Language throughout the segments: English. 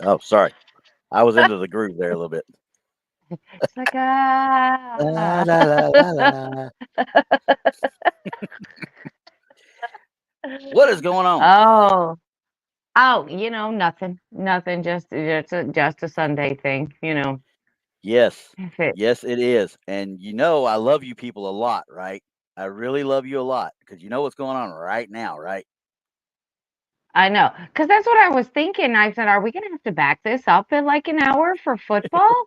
Oh, sorry. I was into the groove there a little bit. It's like, La, ah. la, la, la, la. What is going on? Oh, oh, nothing, nothing. Just a Sunday thing. Yes. If it, Yes, it is. And I love you people a lot, right? I really love you a lot because you know what's going on right now, right? I know, because that's what I was thinking. I said, are we gonna have to back this up in like an hour for football?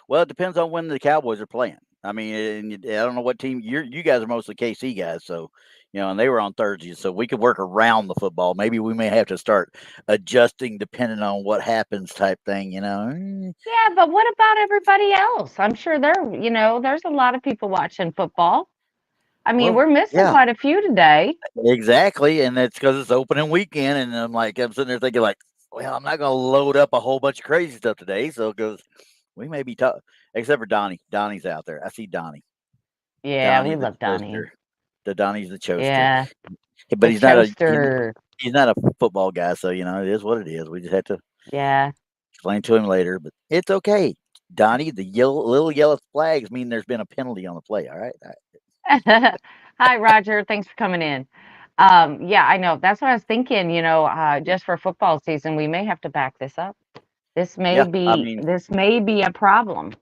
Well, it depends on when the Cowboys are playing. I mean, I don't know what team you guys are mostly KC guys, so and they were on Thursdays, so we could work around the football. Maybe we may have to start adjusting depending on what happens, type thing. Yeah, but what about everybody else? I'm sure there's a lot of people watching football. I mean, Well, we're missing yeah, quite a few today. exactly, and that's because it's opening weekend, and I'm sitting there thinking like, well, I'm not gonna load up a whole bunch of crazy stuff today, so because we may be tough, except for Donnie. Donnie's out there. I see Donnie. Yeah, Donnie we the love Donny. toaster. The Donnie's the toaster. Yeah, But the he's not a toaster. he's not a football guy, so it is what it is. We just have to Yeah. explain to him later, but it's okay. Donnie, the little yellow flags mean there's been a penalty on the play. All right. Hi, Roger. Thanks for coming in. Yeah, I know. That's what I was thinking. Just for football season, we may have to back this up. This may Yeah, I be mean, this may be a problem.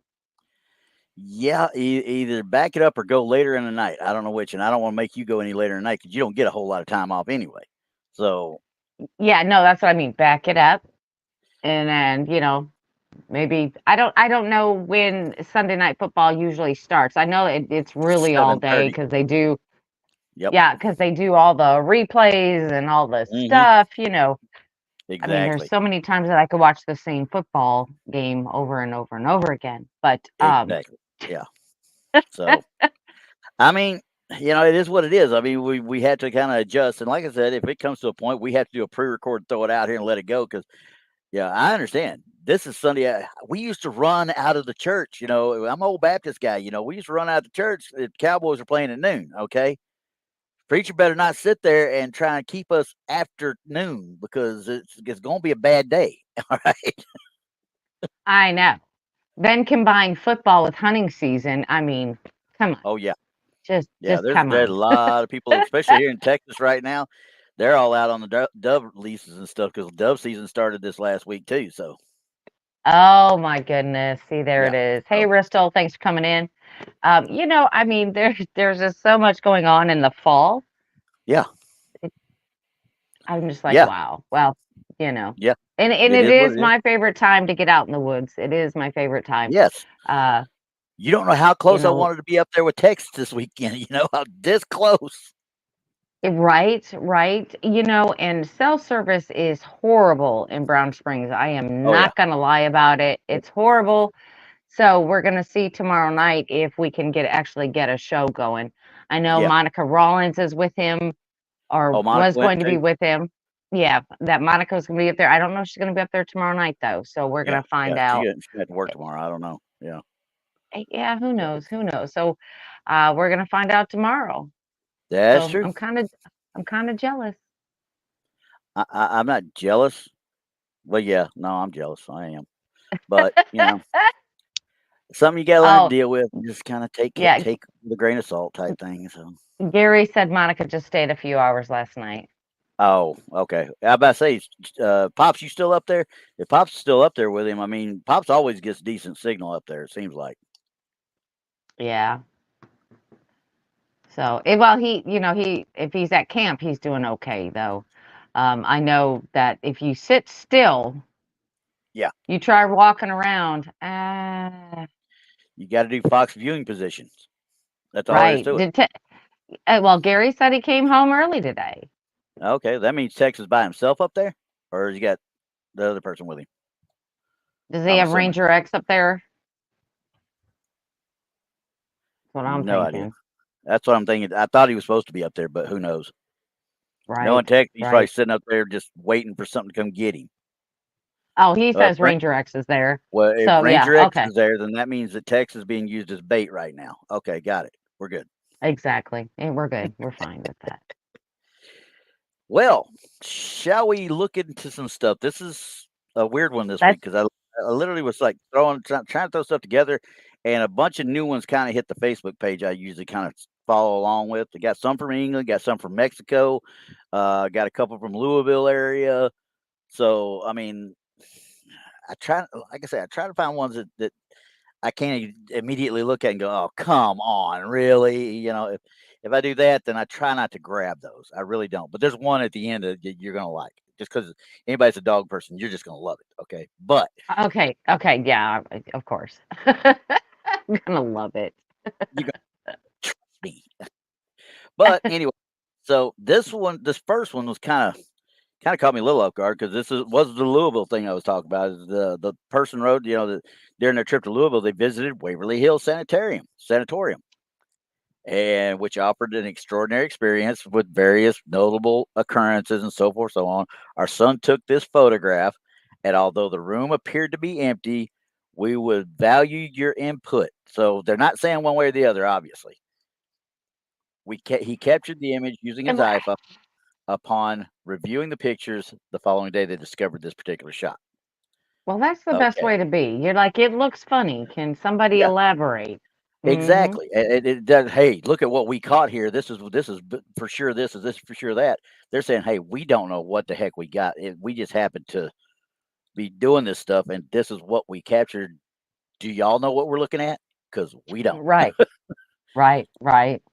yeah, either back it up or go later in the night. I don't know which, and I don't want to make you go any later in the night because you don't get a whole lot of time off anyway. So Yeah, no, that's what I mean. Back it up, and then maybe I don't know when Sunday night football usually starts. I know it's really all day 7:30. because they do. Yep. Yeah, because they do all the replays and all the Hmm. stuff. I mean, there's Exactly. so many times that I could watch the same football game over and over and over again. But Exactly. Yeah. So I mean, it is what it is. I mean, we had to kind of adjust, and like I said, if it comes to a point, we have to do a pre-record, throw it out here, and let it go. Because yeah, I understand. This is Sunday. We used to run out of the church. I'm an old Baptist guy. We used to run out of the church. The Cowboys are playing at noon. Okay, preacher better not sit there and try and keep us after noon because it's going to be a bad day. All right. I know. Then combine football with hunting season. I mean, come on, Oh yeah, just yeah. just There's come there's a on. lot of people, especially here in Texas right now. They're all out on the dove leases and stuff because dove season started this last week too. So Oh my goodness. See, there it yeah. is. Hey, So Ristel, thanks for coming in. I mean, there's just so much going on in the fall. yeah, It, I'm just like, yeah, wow. Well, you know. yeah. And It it is what is it is. my favorite time to get out in the woods. It is my favorite time. Yes. Uh, You don't know how you close I know, wanted to be up there with Texas this weekend. How this close. right, right. And cell service is horrible in Brown Springs. I am Oh yeah. not gonna lie about it. Yep. It's horrible. So we're gonna see tomorrow night if we can actually get a show going. I know Yeah. Monica Rollins is with him or Oh, Monica was went going to be too. with him. Yeah, that Monica's gonna be up there. I don't know if she's gonna be up there tomorrow night though. So we're Yeah. gonna find Yeah. out. She got to work tomorrow. I don't know. Yeah. Yeah, who So knows? Who knows? So we're gonna find out tomorrow. that's So true. I'm kind of jealous. I'm not jealous. Well, yeah. No, I'm jealous. I am. But something you got to learn to Oh, deal with. Just kind of take it, yeah. take it with a grain of salt type thing. So. Gary said Monica just stayed a few hours last night. Oh, okay. I about to say, Pops, you still up there? If Pops is still up there with him, I mean, Pops always gets decent signal up there. It seems like. Yeah. So, well, he if he's at camp, he's doing okay though. I know that if you sit still, Yeah. you try walking around. You got to do Fox viewing positions. That's all there is Right. to it. Well, Gary said he came home early today. Okay, that means Texas by himself up there, or has he got the other person with him? Does he I'm have assuming. Ranger X up there? That's what I'm No idea. thinking. That's what I'm thinking. I thought he was supposed to be up there, but who knows? Knowing Right. Texas, he's probably Right. sitting up there just waiting for something to come get him. Oh, he says Ra- Ranger X is there. well, if So yeah. Ranger X Okay. is there, then that means that Texas is being used as bait right now. Okay, got it. We're good. Exactly. And we're good. We're fine with Well, shall we look into some stuff? This is a weird one this week That's because I literally was like trying to throw stuff together, and a bunch of new ones kind of hit the Facebook page I usually kind of follow along with. I got some from England, got some from Mexico, got a couple from Louisville area. So I mean, like I said, I try to find ones that I can't immediately look at and go, "Oh, come on, really?" If I do that, then I try not to grab those. I really don't. But there's one at the end that you're gonna like, just because anybody's a dog person, you're just gonna love it. Okay, but okay. Okay, yeah, of course. I'm gonna love it. you got trust me. But anyway, so this first one was kind of caught me a little off guard because was the Louisville thing I was talking about. Is the person wrote, that during their trip to Louisville, they visited Waverly Hills Sanatorium, and which offered an extraordinary experience with various notable occurrences and so forth, so on. Our son took this photograph, and although the room appeared to be empty, we would value your input. So they're not saying one way or the other, obviously. He captured the image using his And iPhone. Upon reviewing the pictures the following day, they discovered this particular shot. well, that's the best Okay. way to be. You're like, "It looks funny. Can somebody Yeah, elaborate?" Mhm. exactly. It does. Hey, look at what we caught here. This is for sure. This is for sure that. They're saying, hey, we don't know what the heck we got. We just happened to be doing this stuff, and this is what we captured. Do y'all know what we're looking at? Because we don't. Right. Right, right.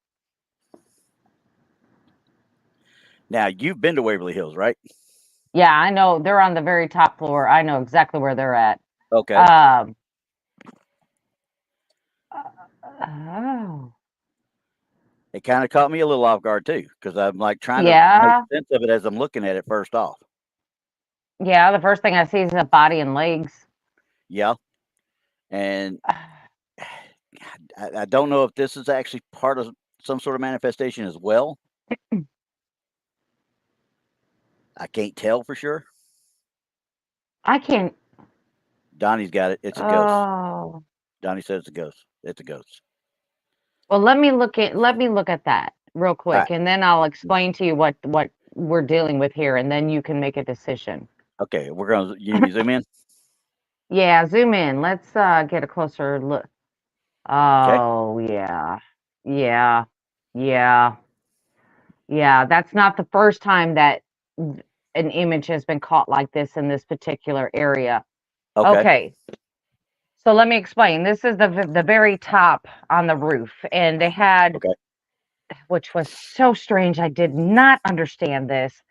Now you've been to Waverly Hills, right? Yeah, I know they're on the very top floor. I know exactly where they're at. Okay. Um, oh, It kind of caught me a little off guard too, because I'm like trying to make yeah, sense of it as I'm looking at it first off. yeah, the first thing I see is a body and legs. Yeah, and I don't know if this is actually part of some sort of manifestation as well. I can't tell for sure. I can't. Donnie's got it. It's a ghost. Oh, Donnie says it's a ghost. It's a ghost. well, let me look at that real All right. quick, and then I'll explain to you what we're dealing with here, and then you can make a decision. Okay. You need me to zoom in? Yeah, zoom in. Let's get a closer look. Okay. Oh, yeah. Yeah. Yeah. Yeah, that's not the first time that an image has been caught like this in this particular area. Okay. Okay, so let me explain. This is the very top on the roof, and they had, Okay. which was so strange. I did not understand this.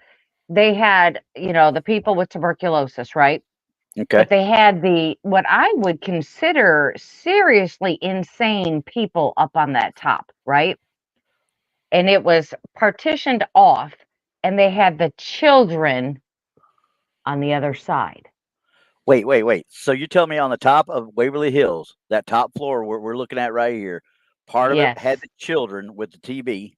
They had, the people with tuberculosis, right? Okay. But they had the what I would consider seriously insane people up on that top, right? And it was partitioned off, and they had the children on the other side. Wait. So you tell me on the top of Waverly Hills, that top floor we're looking at right here, part of it had Yes. the children with the TV,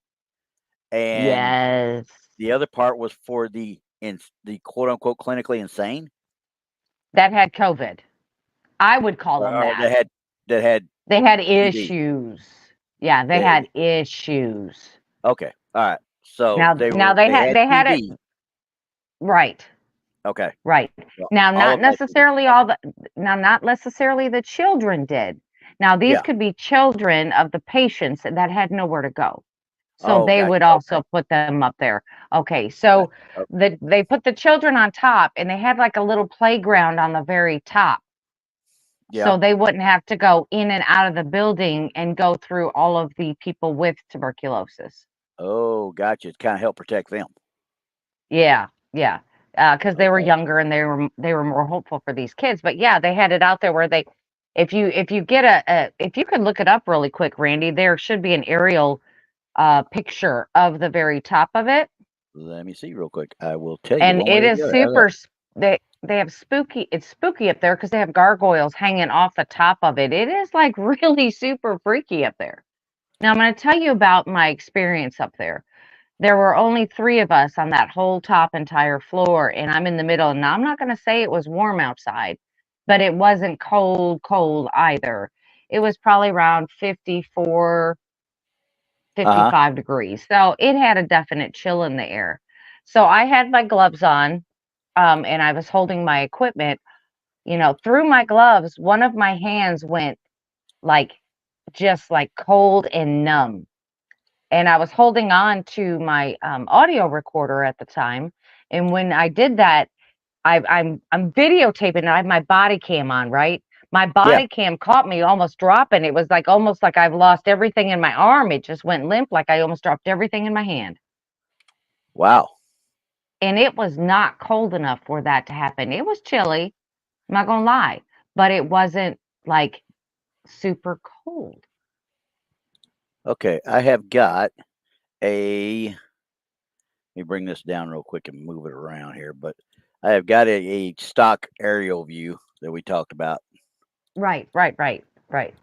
and Yes. the other part was for the quote unquote clinically insane, That had COVID. I would call them or that. that had They had TV. issues. Yeah, they Yeah. had issues. Okay. All right. So Now they they had had they had it TV. right. Okay. Right. Well, Now, all not of that TV. necessarily all the now not necessarily the children did. Now, these Yeah. could be children of the patients that had nowhere to go. So Oh, they gotcha. would Okay. also put them up there. Okay, Gotcha. so Oh, they put the children on top, and they had like a little playground on the very top. yeah. So they wouldn't have to go in and out of the building and go through all of the people with tuberculosis. Oh, gotcha. To kinda help protect them. Yeah, yeah, because they were Okay. younger and they were more hopeful for these kids. But yeah, they had it out there where they, if you get if you could look it up really quick, Randy, there should be an aerial picture of the very top of it, Let me see real quick. I will tell you and one it way or is the other. How's that? super. They have spooky. It's spooky up there because they have gargoyles hanging off the top of it. It is like really super freaky up there. Now I'm going to tell you about my experience up there. There were only 3 of us on that whole top entire floor, and I'm in the middle, and now I'm not gonna say it was warm outside, but it wasn't cold, cold either. It was probably around 54, Uh-huh. 55 degrees, so it had a definite chill in the air. So I had my gloves on, and I was holding my equipment, through my gloves, one of my hands went like just like cold and numb. And I was holding on to my audio recorder at the time. And when I did that, I'm videotaping and I have my body cam on, right? My Yeah. body cam caught me almost dropping. It was like almost like I've lost everything in my arm. It just went limp, like I almost dropped everything in my hand. Wow. And it was not cold enough for that to happen. It was chilly, I'm not gonna lie, but it wasn't like super cold. Okay. I have got let me bring this down real quick and move it around here. But I have got a stock aerial view that we talked about. Right, right, right, right.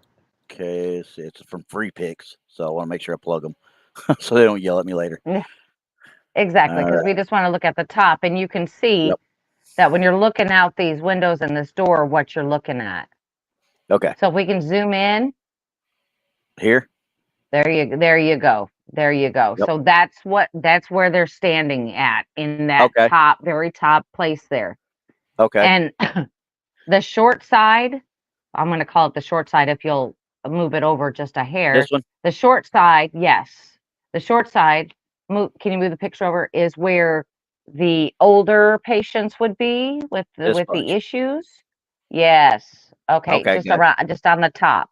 Okay. It's from Free Picks. So I want to make sure I plug them so they don't yell at me later. Yeah, exactly, All because we right. just want to look at the top, and you can see Yep. that when you're looking out these windows and this door, what you're looking at. Okay. So if we can zoom in, Here. there you go. There you go. Yep. So that's where they're standing at in that Okay. top, very top place there. Okay. And the short side, I'm going to call it the short side if you'll move it over just a hair. This one. The short side, yes. The short side, can you move the picture over, is where the older patients would be with This the bunch. issues. Yes. Okay, Okay. just Gotcha. around, just on the top.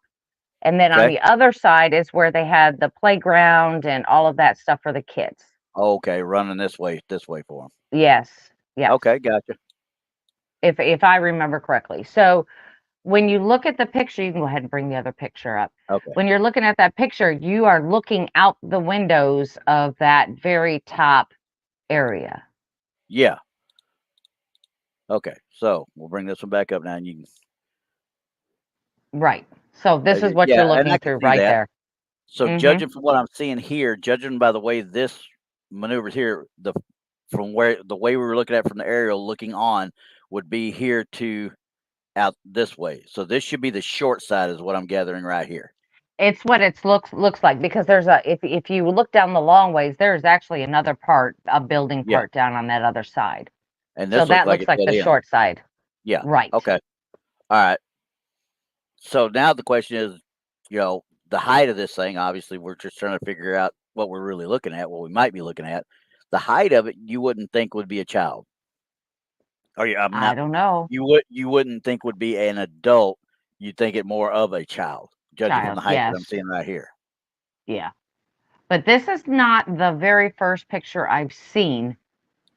And then on Okay. the other side is where they had the playground and all of that stuff for the kids. Okay. Running this way for them. Yes. Yes. Okay. Gotcha. If I remember correctly. So when you look at the picture, you can go ahead and bring the other picture up. Okay. When you're looking at that picture, you are looking out the windows of that very top area. Yeah. Okay. So we'll bring this one back up now, and you can. Right. So this is what Yeah, you're and I looking can through see right that. there. So Mhm. judging from what I'm seeing here, judging by the way this maneuvers here, from where the way we were looking at from the aerial looking on would be here to out this way. So this should be the short side is what I'm gathering right here. It's what it looks like because there's a if you look down the long ways, there's actually another part, a building Yeah. part down on that other side. And So this looks that like looks it's like dead the end. short side. Yeah. Right. Okay. All right. So now the question is, the height of this thing, obviously we're just trying to figure out what we're really looking at, what we might be looking at. The height of it you wouldn't think would be a child. Or I'm I not don't know. you wouldn't think would be an adult. You'd think it more of a child, judging from Child, the height that I'm yes. seeing right here. Yeah. But this is not the very first picture I've seen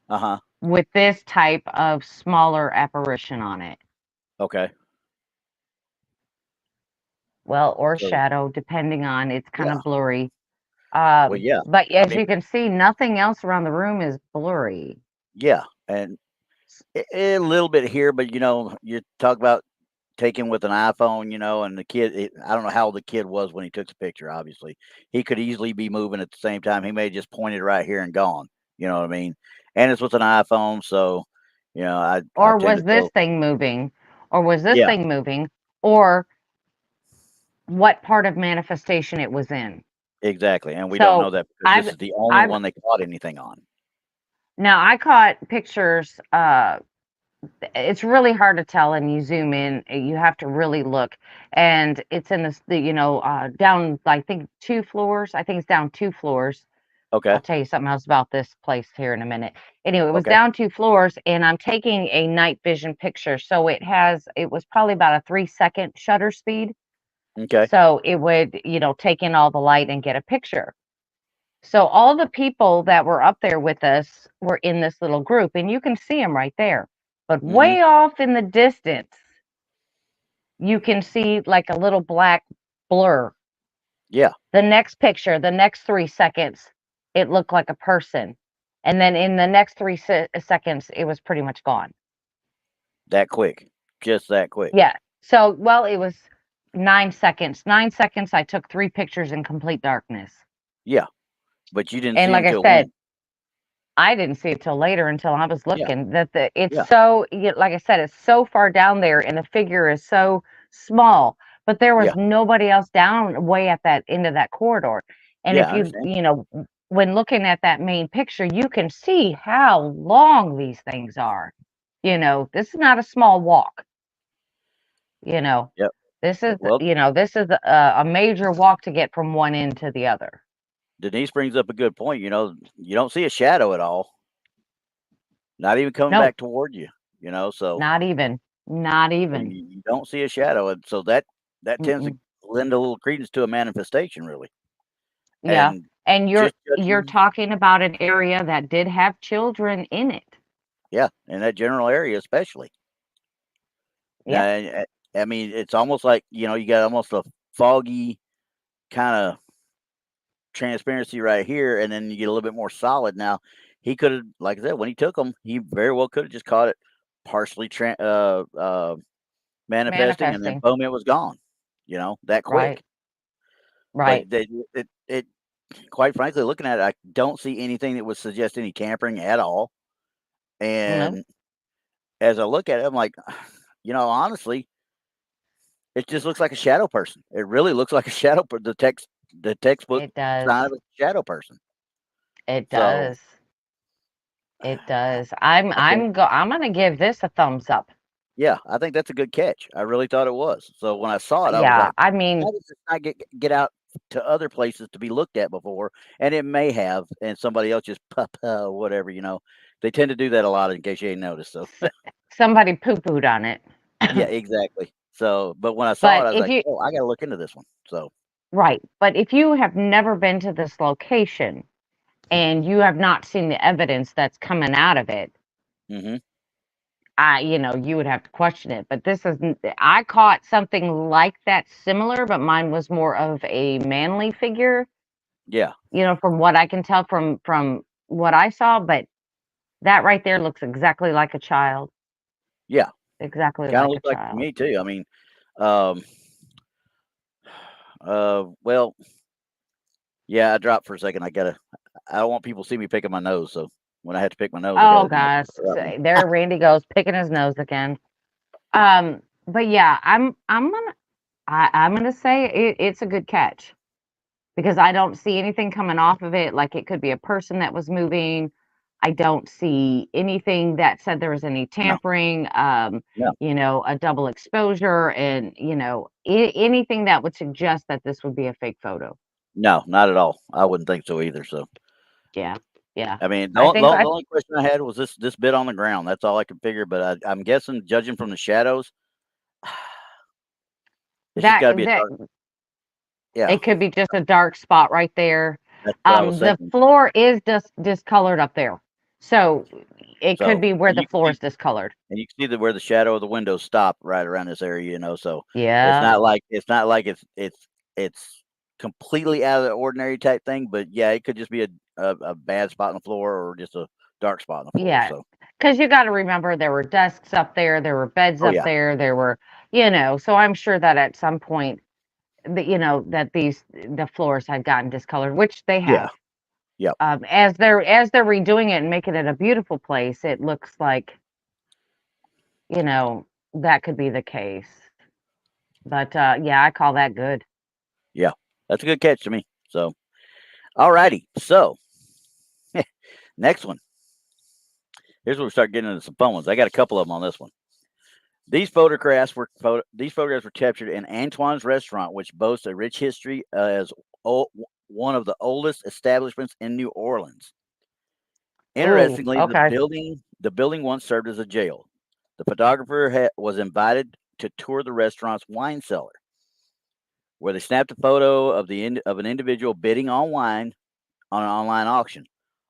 Uh-huh. with this type of smaller apparition on it. Okay. Well, or So shadow, depending on, it's kind yeah. of blurry. Well, yeah. But I as mean, you can see, nothing else around the room is blurry. yeah. And a little bit here, but you talk about taken with an iPhone, and the kid, I don't know how old the kid was when he took the picture. Obviously, he could easily be moving at the same time. He may have just pointed right here and gone. You know what I mean? And it's with an iPhone, so I Or tend was to this go, thing moving? Or was this yeah, thing moving? Or what part of manifestation it was in? exactly. And we don't know So that because this I've is the only I've one they caught anything on. now I caught pictures. It's really hard to tell, and you zoom in, you have to really look. And it's in this, down, I think 2 floors. I think it's down 2 floors. Okay, I'll tell you something else about this place here in a minute. Anyway, it was okay, down 2 floors, and I'm taking a night vision picture. So it was probably about a 3-second shutter speed. okay. So it would, take in all the light and get a picture. So all the people that were up there with us were in this little group, and you can see them right there. But Hmm. way off in the distance, you can see like a little black blur. Yeah, The next picture, the next 3 seconds, it looked like a person. And then in the next 3 seconds, it was pretty much gone. that quick, just that quick. Yeah. So, well, it was 9 seconds. 9 seconds, I took 3 pictures in complete darkness. Yeah, but you didn't And see like them I till said, when? I didn't see it till later until I was Yeah, looking that it's yeah, so, like I said, it's so far down there and the figure is so small, but there yeah, was nobody else down way at that end of that corridor. And yeah. if I understand. when looking at that main picture, you can see how long these things are. This is not a small walk. Yep. This is Well, this is a major walk to get from one end to the other. Denise brings up a good point. You don't see a shadow at all. Not even coming No, back toward you. So not even. Not even. you don't see a shadow, and so that tends to Mm-mm. lend a little credence to a manifestation, really. Yeah. And And you're just you're judging, talking about an area that did have children in it. yeah, in that general area, especially. Yep. I mean, it's almost like you got almost a foggy kind of transparency right here, and then you get a little bit more solid. Now, he could have, like I said, when he took them, he very well could have just caught it partially manifesting, and then Manifesting. boom, it was gone. That Right. quick. But Right. it quite frankly, looking at it, I don't see anything that would suggest any tampering at all. No, And as I look at it, I'm like, honestly, it just looks like a shadow person. It really looks like a shadow. The textbook it does. sign of a shadow person. It So does. It does. I'm gonna give this a thumbs up. yeah, I think that's a good catch. I really thought it was. So when I saw it, I was Yeah, like, I mean, how does this not get out to other places to be looked at before? And it may have, and somebody else just whatever. They tend to do that a lot. In case you ain't noticed. So somebody poo-pooed on it. yeah, exactly. So, but when I saw But it, I was if like, you oh, I got to look into this one. So right, but if you have never been to this location and you have not seen the evidence that's coming out of it, hmm you would have to question it. But this is, I caught something like that similar, but mine was more of a manly figure, yeah, from what I can tell from what I saw. But that right there looks exactly like a child, yeah, exactly kind of like a looked like it to child. me too. I mean, um, well, yeah, I dropped for a second. I don't want people to see me picking my nose. So when I have to pick my nose, I Oh got to, gosh, cover up. there Randy goes picking his nose again. But yeah, I'm gonna say it's a good catch because I don't see anything coming off of it. Like it could be a person that was moving. I don't see anything that said there was any No, tampering. no, A double exposure, and anything that would suggest that this would be a fake photo. no, not at all. I wouldn't think so either. So Yeah, yeah. I mean, I think the I only question I had was this bit on the ground. That's all I could figure. But I'm guessing, judging from the shadows, it's just that got to be a that dark. Yeah, it could be just a dark spot right there. that's what I was The thinking. floor is just discolored up there, so it could So be where and the you can floor see is discolored. and you can see where the shadow of the windows stop right around this area. So Yeah, it's not like it's completely out of the ordinary type thing. But yeah, it could just be a bad spot on the floor or just a dark spot on the floor. yeah. So Because you got to remember there were desks up there were beds oh up yeah, there were, so I'm sure that at some point that that the floors had gotten discolored, which they yeah, have. yeah. As they're redoing it and making it a beautiful place, it looks like that could be the case. But yeah, I call that good. Yeah, that's a good catch to me. So, all righty. So, next one. Here's where we start getting into some fun ones. I got a couple of them on this one. These photographs were captured in Antoine's restaurant, which boasts a rich history as one of the oldest establishments in New Orleans. Ooh, Interestingly, okay. the building once served as a jail. The photographer was invited to tour the restaurant's wine cellar, where they snapped a photo of of an individual bidding on wine on an online auction.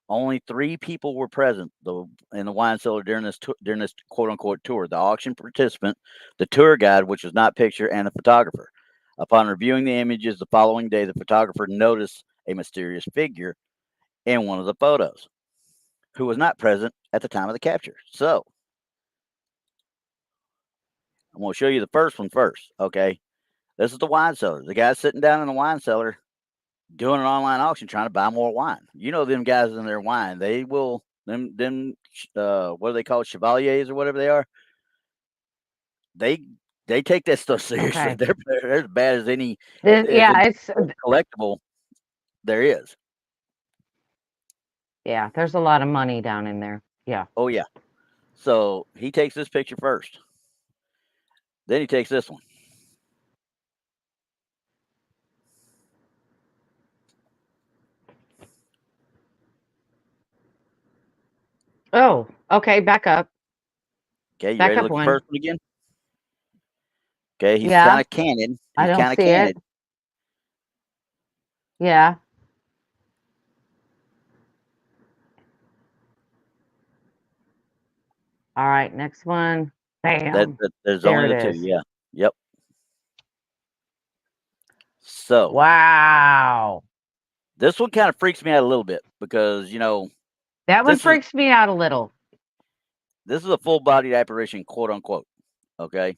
Only 3 people were present in the wine cellar during this quote unquote tour: the auction participant, the tour guide, which was not pictured, and the photographer. Upon reviewing the images the following day, the photographer noticed a mysterious figure in one of the photos, who was not present at the time of the capture. So I'm going to show you the first one first. Okay, this is the wine cellar. The guy's sitting down in the wine cellar doing an online auction trying to buy more wine. Them guys in their wine. They will what do they call it, chevaliers or whatever they are. They they take that stuff seriously. Okay. They're as bad as any as Yeah, any it's collectible there is. yeah, there's a lot of money down in there. Yeah. Oh yeah. So he takes this picture first. Then he takes this one. Oh, okay, back up. Okay, you Back ready to up look at the one. first one again? Okay, he's Yeah, kind of candid. I He's don't kind of see it. candid. Yeah. All right, next one. Bam. There's There only it the two. is. Yeah. Yep. So Wow. this one kind of freaks me out a little bit because That one this is freaks me out a little. a full bodied apparition, quote unquote. Okay,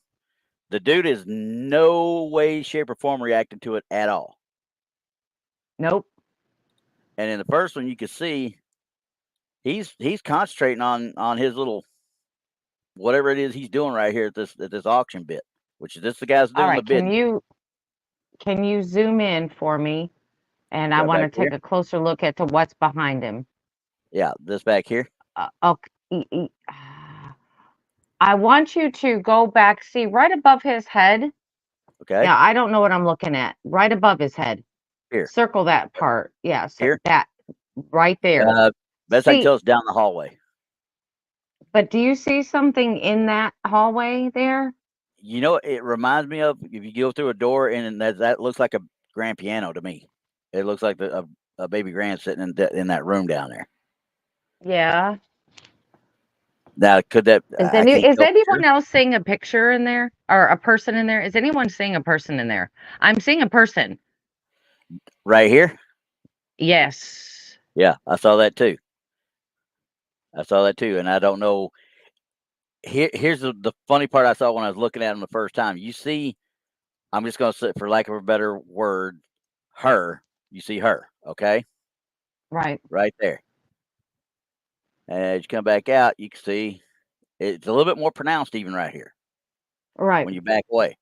the dude is no way, shape, or form reacting to it at all. Nope. And in the first one, you can see he's concentrating on his little whatever it is he's doing right here at this auction bit, which is this the guy's All doing the right, bidding. can you zoom in for me? And I Right want back to take here. a closer look at what's behind him. Yeah, this back here. Okay. I want you to go back, see right above his head. Okay. Yeah, I don't know what I'm looking at. Right above his head. Here. Circle that part. Yeah, so Here. that right there. Best I can See, tell is down the hallway. but do you see something in that hallway there? It reminds me of if you go through a door and that looks like a grand piano to me. It looks like a baby grand sitting in that room down there. Yeah. Now, could that? I can't Is tell for anyone sure. else seeing a picture in there or a person in there? Is anyone seeing a person in there? I'm seeing a person. Right here. Yes. Yeah, I saw that too. And I don't know. Here's the funny part I saw when I was looking at him the first time. You see, I'm just going to say, for lack of a better word, her. You see her, okay, Right. right there. And as you come back out, you can see it's a little bit more pronounced even right here Right. when you back away.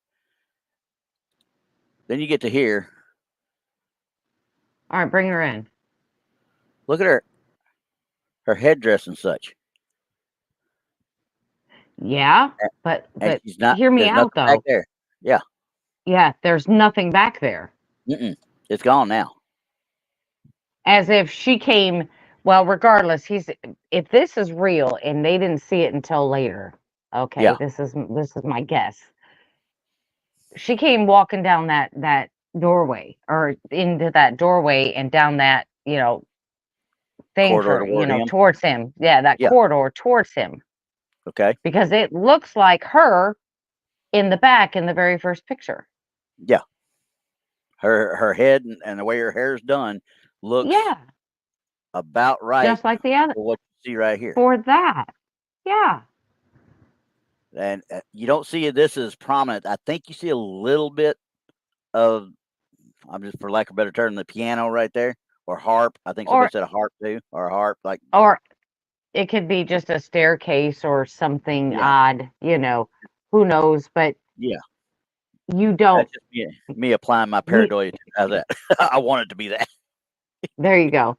Then you get to here. All right, bring her in. Look at her headdress and such. Yeah, A- but And she's not. hear me There's out nothing back though. there. Yeah. Yeah, there's nothing back there. Mm-mm. It's gone now. As if she came, well, regardless, if this is real and they didn't see it until later. Okay, Yeah. this is my guess. She came walking down that doorway or into that doorway and down that, thing Corridor for, toward him. towards him. Yeah, that Yeah. corridor towards him. Okay. Because it looks like her in the back in the very first picture. Yeah. Her head and the way her hair is done looks Yeah, about right just like the other for what you see right here. for that. Yeah. And you don't see this as prominent. I think you see a little bit of, I'm just for lack of a better term, the piano right there or harp. I think somebody Or said a harp too, or a harp. Like, or it could be just a staircase or something yeah, odd, who knows, but yeah. you That's don't just me applying my you paranoia to how's that. I want it to be that. there you go.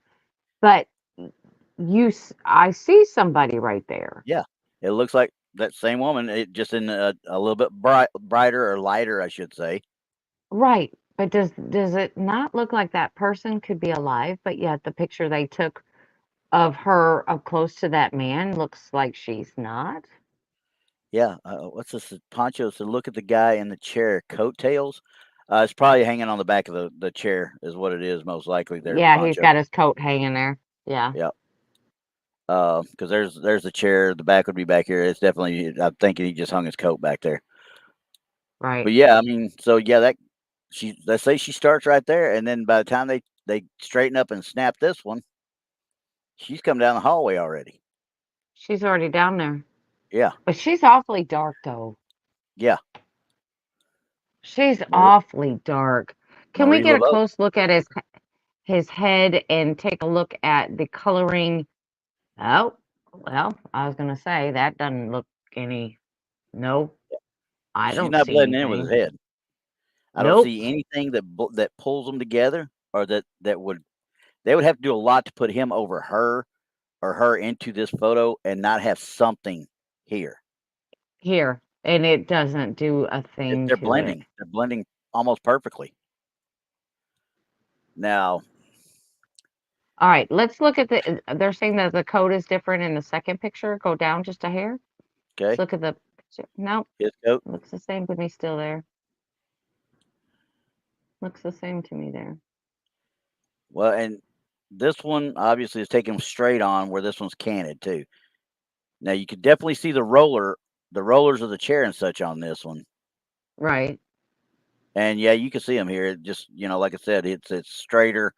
But I see somebody right there. Yeah, it looks like that same woman. It just in a little bit brighter or lighter, I should say. Right. But does it not look like that person could be alive, but yet the picture they took of her up close to that man looks like she's not? Yeah. What's this? Poncho said, look at the guy in the chair, coattails. It's probably hanging on the back of the chair, is what it is, most likely. There, Yeah, he's Poncho. got his coat hanging there. Yeah. Yeah. Because there's the chair. The back would be back here. It's definitely. I'm thinking he just hung his coat back there. Right. But yeah, I mean, so yeah, let's say she starts right there, and then by the time they straighten up and snap this one, she's come down the hallway already. She's already down there. Yeah. But she's awfully dark though. Yeah. She's Marie, awfully dark. Can we Marie get a Laveau. close look at his head and take a look at the coloring? Oh, well, I was gonna say that doesn't look any. No, I She's don't not see blending in with his anything. head. I don't Nope. see anything that pulls them together, or that would they would have to do a lot to put him over her or her into this photo and not have something here. Here, and it doesn't do a thing They're to it. blending. They're blending almost perfectly. Now, All right, let's look at they're saying that the code is different in the second picture. Go down just a hair. Let's okay, look at the picture. Nope, his coat. looks the same to me still there. Looks the same to me there. Well, and this one obviously is taken straight on, where this one's canted too. Now you can definitely see the rollers of the chair and such on this one. Right. And yeah, you can see them here. It just, like I said, it's straighter,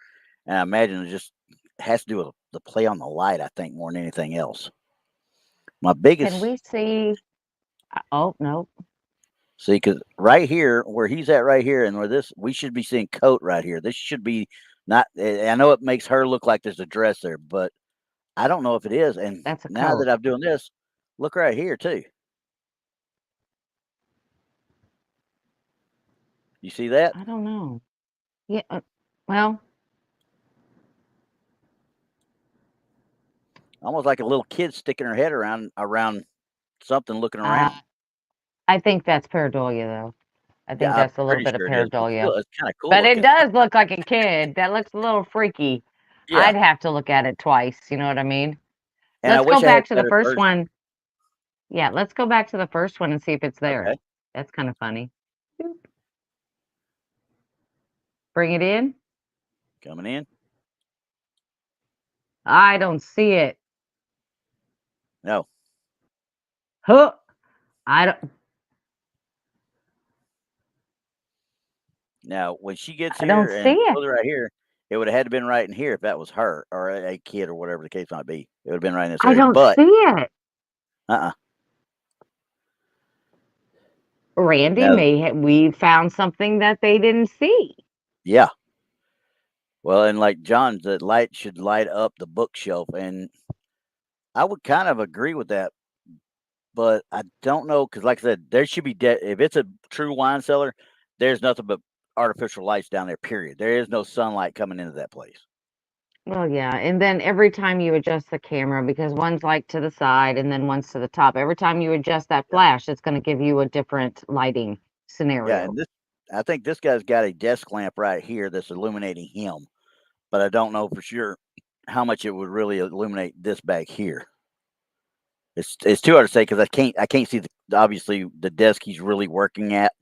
and I imagine it just has to do with the play on the light. I think more than anything else. My Can biggest we see? Oh, no. see, because right here, where he's at, right here, and where we should be seeing coat right here. This should be not. I know it makes her look like there's a dress there, but I don't know if it is. And That's a now that coat. I'm doing this, look right here too. You see that? I don't know. Yeah. Well, Almost like a little kid sticking her head around something, looking uh, around. I think that's pareidolia, though. I think Yeah, I'm that's a little pretty bit of sure it is, but pareidolia. still, it's kind of cool But it looking. does look like a kid. That looks a little freaky. Yeah, I'd have to look at it twice. You know what I mean? and I Let's go wish I had back to the better first version. one. Yeah, let's go back to the first one and see if it's Okay, there. That's kind of funny. Boop. Bring it in. coming in. I don't see it. No, Huh. I don't. now when she gets I don't here see and it. goes right here, it would have had to been right in here if that was her or a kid or whatever the case might be. It would have been right in this I area. don't But see it. uh-uh. Randy Now, we found something that they didn't see. yeah. Well, and like John, the light should light up the bookshelf, and I would kind of agree with that, but I don't know because, like I said, there should be if it's a true wine cellar, there's nothing but artificial lights down there. Period. There is no sunlight coming into that place. Well, yeah, and then every time you adjust the camera, because one's like to the side and then one's to the top, every time you adjust that Yeah, flash, it's going to give you a different lighting yeah, scenario. and I think this guy's got a desk lamp right here that's illuminating him, but I don't know for sure how much it would really illuminate this back here. It's too hard to say because I can't see obviously the desk he's really working at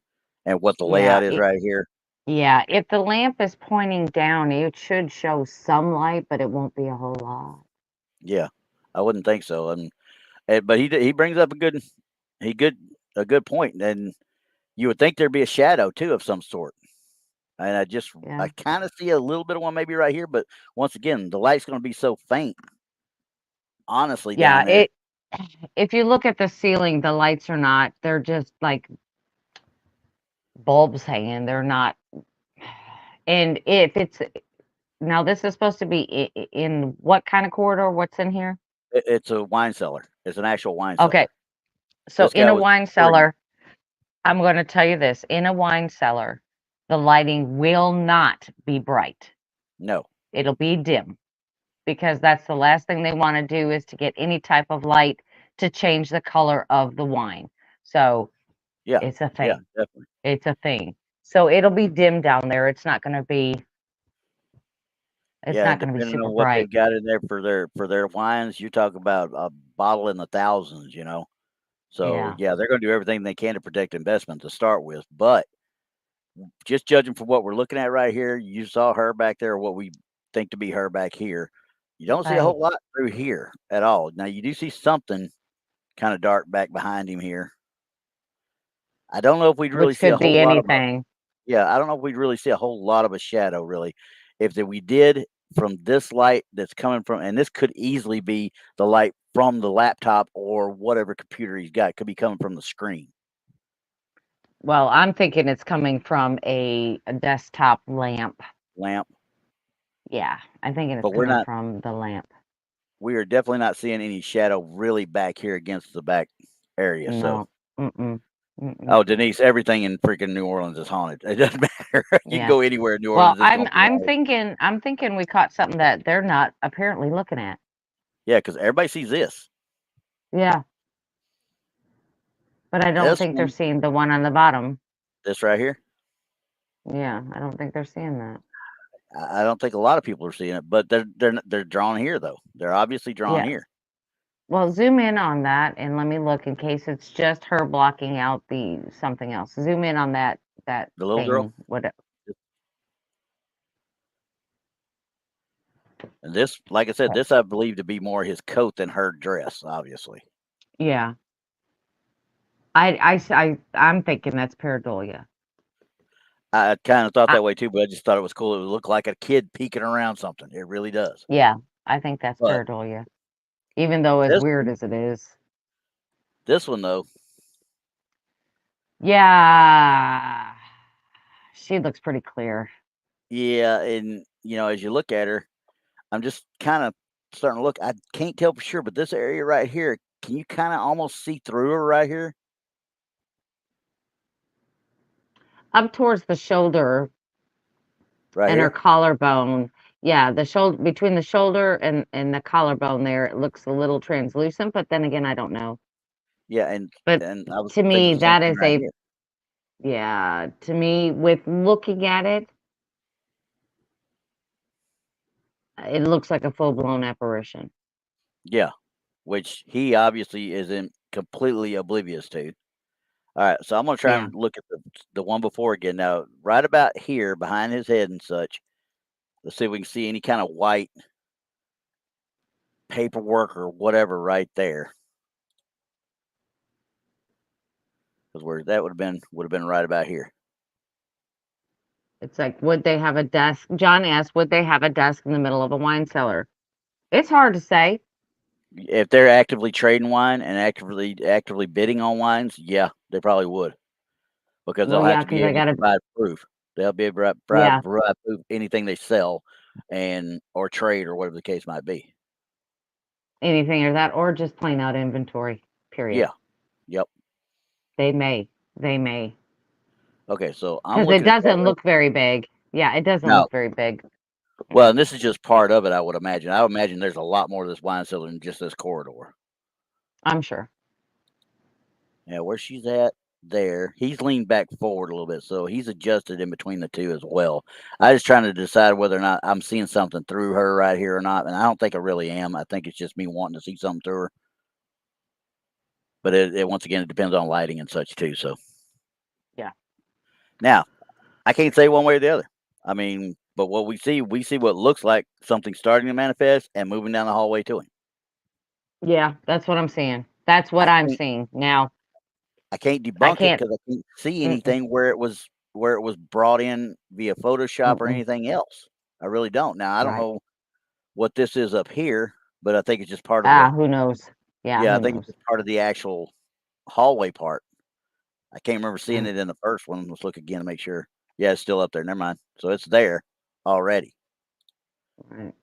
and what the Yeah, layout is right here. yeah. If the lamp is pointing down, it should show some light, but it won't be a whole lot. Yeah, I wouldn't think so. But he brings up he good a good point, and you would think there'd be a shadow too of some sort. And I Yeah, kind of see a little bit of one maybe right here, but once again, the light's going to be so faint, honestly, yeah. down there. If you look at the ceiling, the lights are not. They're just like bulbs hanging. They're not. And if it's now, this is supposed to be in what kind of corridor? What's in here? It's a wine cellar. It's an actual wine Okay, cellar. so This in guy a was wine touring. cellar, I'm going to tell you this, in a wine cellar, the lighting will not be bright. No, It'll be dim because that's the last thing they want to do is to get any type of light to change the color of the wine. So yeah, it's a yeah, thing. definitely. It's a thing. So it'll be dim down there. It's Yeah, not and going to be depending super on what bright. they've got in there for their wines, you talk about a bottle in the thousands. So Yeah. yeah, they're going to do everything they can to protect investment to start with. But just judging from what we're looking at right here, you saw her back there, what we think to be her back here. You don't see a Right. whole lot through here at all. Now you do see something kind of dark back behind him here. I don't know if we'd really Which see a could be whole lot of a anything. yeah. I don't know if we'd really see a whole lot of a shadow really. If that we did from this light that's coming from, and this could easily be the light from the laptop or whatever computer he's got. It could be coming from the screen Well, I'm thinking it's coming from a desktop lamp. lamp, Yeah, I'm thinking it's but we're coming not. from the lamp. We are definitely not seeing any shadow really back here against the back area. So, No. Mm-mm. Mm-mm. oh, Denise, everything in freaking New Orleans is haunted. It doesn't matter. You can Yeah. go anywhere in New Well, Orleans, it's going to be haunted. I'm thinking we caught something that they're not apparently looking at. Yeah, because everybody sees this. Yeah. But I don't This think they're one, seeing the one on the bottom. this right here, Yeah, I don't think they're seeing that. I don't think a lot of people are seeing it, but they're drawn here though. They're obviously drawn Yeah. here. Well, zoom in on that and let me look in case it's just her blocking out the something else. Zoom in on that The little girl. thing. What? And this, like I said, this I believe to be more his coat than her dress, obviously. Yeah. I'm thinking that's pareidolia. I kind of thought I, that way too, but I just thought it was cool. It would look like a kid peeking around something. It really does. yeah, I think that's But pareidolia. Even though as weird as it is. this one though, Yeah. She looks pretty clear. yeah, and as you look at her, I'm just kind of starting to look. I can't tell for sure, but this area right here, can you kind of almost see through her right here? Up towards the shoulder Right and her here? collarbone. Yeah, the shoulder between the shoulder and the collarbone there, it looks a little translucent, but then again, I don't know. Yeah, But and I was to thinking me, the same that thing is right here. yeah, to me, with looking at it, it looks like a full-blown apparition. Yeah, which he obviously isn't completely oblivious to. All right, so I'm gonna try Yeah. and look at the one before again. Now, right about here, behind his head and such. Let's see if we can see any kind of white paperwork or whatever right there. Because where that would have been right about here. It's like, would they have a desk? John asked, would they have a desk in the middle of a wine cellar? It's hard to say. If they're actively trading wine and actively bidding on wines, yeah, they probably would. Because they'll Well, have yeah, to be because I able to gotta, provide proof. They'll be able to yeah, provide proof anything they sell and or trade or whatever the case might be. anything or that, or just plain out inventory, period. Yeah. Yep. They may. They may. Okay, so I'm Because it looking at that doesn't right look very big. Yeah, it doesn't now. look very big. Well, Yeah, and this is just part of it, I would imagine. I would imagine there's a lot more of this wine cellar than just this corridor. I'm sure. Yeah, where she's at there, he's leaned back forward a little bit, so he's adjusted in between the two as well. I just trying to decide whether or not I'm seeing something through her right here or not, and I don't think I really am. I think it's just me wanting to see something through her. But it once again, it depends on lighting and such too. So Yeah. now I can't say one way or the other. I mean, but what we see what looks like something starting to manifest and moving down the hallway to him. Yeah, that's what I'm seeing. That's what I I'm can't seeing. Now, I can't I debunk it can't. because I can't see Mm-mm, anything where it was brought in via Photoshop or mm-mm, anything else. I really don't. Now I don't right. know what this is up here, but I think it's just part of the Who knows? Yeah, yeah, I who think it's knows? just part of the actual hallway part. I can't remember seeing Mm, it in the first one. Let's look again to make sure. Yeah, it's still up there. Never mind. So it's there already. right.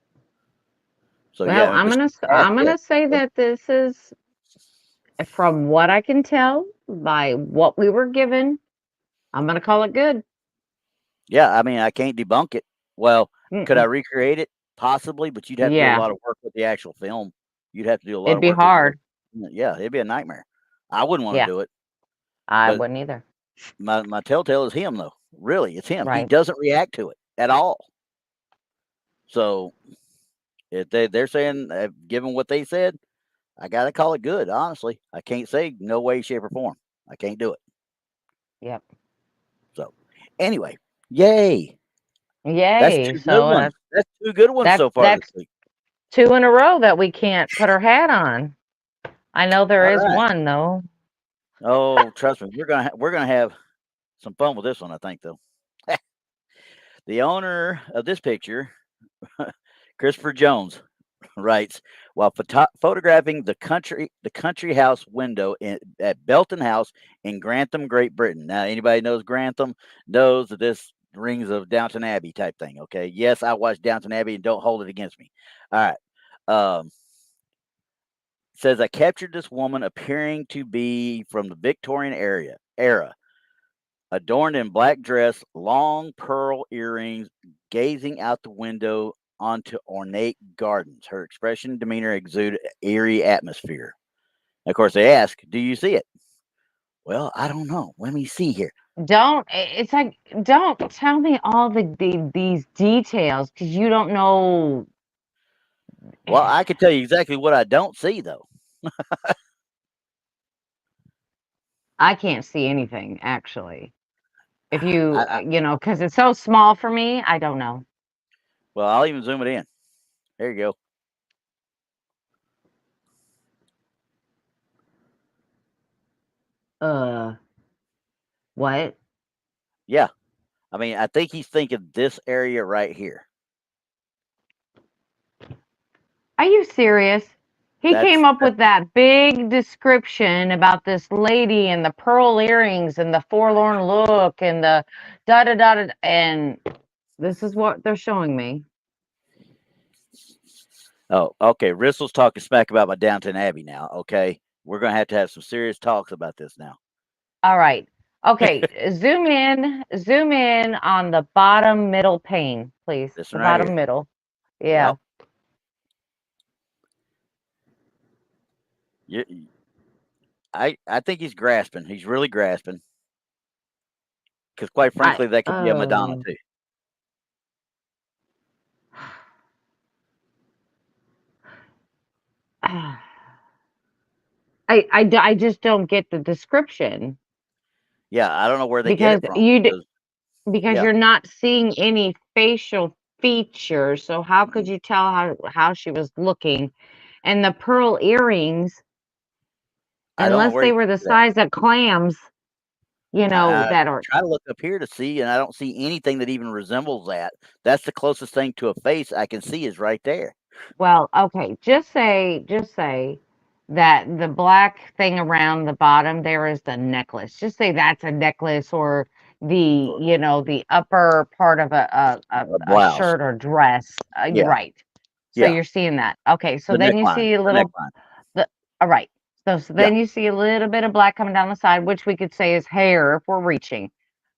So Well, yeah, but she's past I'm that. gonna say So, that this is, from what I can tell by what we were given, I'm gonna call it good. yeah, I mean, I can't debunk it. Well, could I Mm-mm. recreate it? Possibly, but you'd have to do a Yeah, lot of work with the actual film. You'd have to do a lot it'd of be work with hard. yeah, it'd be a nightmare. I wouldn't want Yeah, to do it, I but wouldn't either. my telltale is him though. Really, it's him. He Right. doesn't react to it at all. So if they're saying, given what they said, I gotta call it good. Honestly, I can't say no way, shape, or form. I can't do it. Yep. So anyway, yay! That's Yay. two good So ones. That's two good ones so far this that's week. 2 in a row that we can't put our hat on. I know there All is right. one though. Oh, trust me, we're gonna have some fun with this one. I think though. The owner of this picture, Christopher Jones, writes while photographing the country house window at Belton House in Grantham, Great Britain. Now, anybody knows Grantham knows that this rings of Downton Abbey type thing. Okay, yes, I watched Downton Abbey, and don't hold it against me. All right. Says I captured this woman appearing to be from the Victorian era, adorned in black dress, long pearl earrings, gazing out the window onto ornate gardens. Her expression and demeanor exude eerie atmosphere. And of course, they ask, "Do you see it?" Well, I don't know. Let me see here. It's like, don't tell me all these details because you don't know. Well, I can tell you exactly what I don't see, though. I can't see anything actually. If you, I because it's so small for me, I don't know. well, I'll even zoom it in. There you go. What? Yeah. I mean, I think he's thinking this area right here. Are you serious? He came That's up with that big description about this lady and the pearl earrings and the forlorn look and the da da da da, and this is what they're showing me. Oh, okay. Rissel's talking smack about my Downton Abbey now. Okay. We're going to have some serious talks about this now. All right. Okay, zoom in on the bottom middle pane, please. This The one right bottom here. middle. Yeah. Yep. You, I think he's grasping. He's really grasping. Because quite I frankly, that could be a Madonna too. I just don't get the description Yeah, I don't know where they get because it from. because Yeah, you're not seeing any facial features. So how could mm, you tell how she was looking? And the pearl earrings, I don't know unless where they he were the gets that. size of clams, that are Try to look up here to see, and I don't see anything that even resembles that. That's the closest thing to a face I can see is right there. well, okay. Just say that the black thing around the bottom there is the necklace. Just say that's a necklace or the Or the upper part of a a blouse. shirt or dress. You're Yeah, right. So yeah. you're seeing that. Okay, so The then you neckline. see a The little neckline. the all right. So Yeah, then you see a little bit of black coming down the side, which we could say is hair if we're reaching.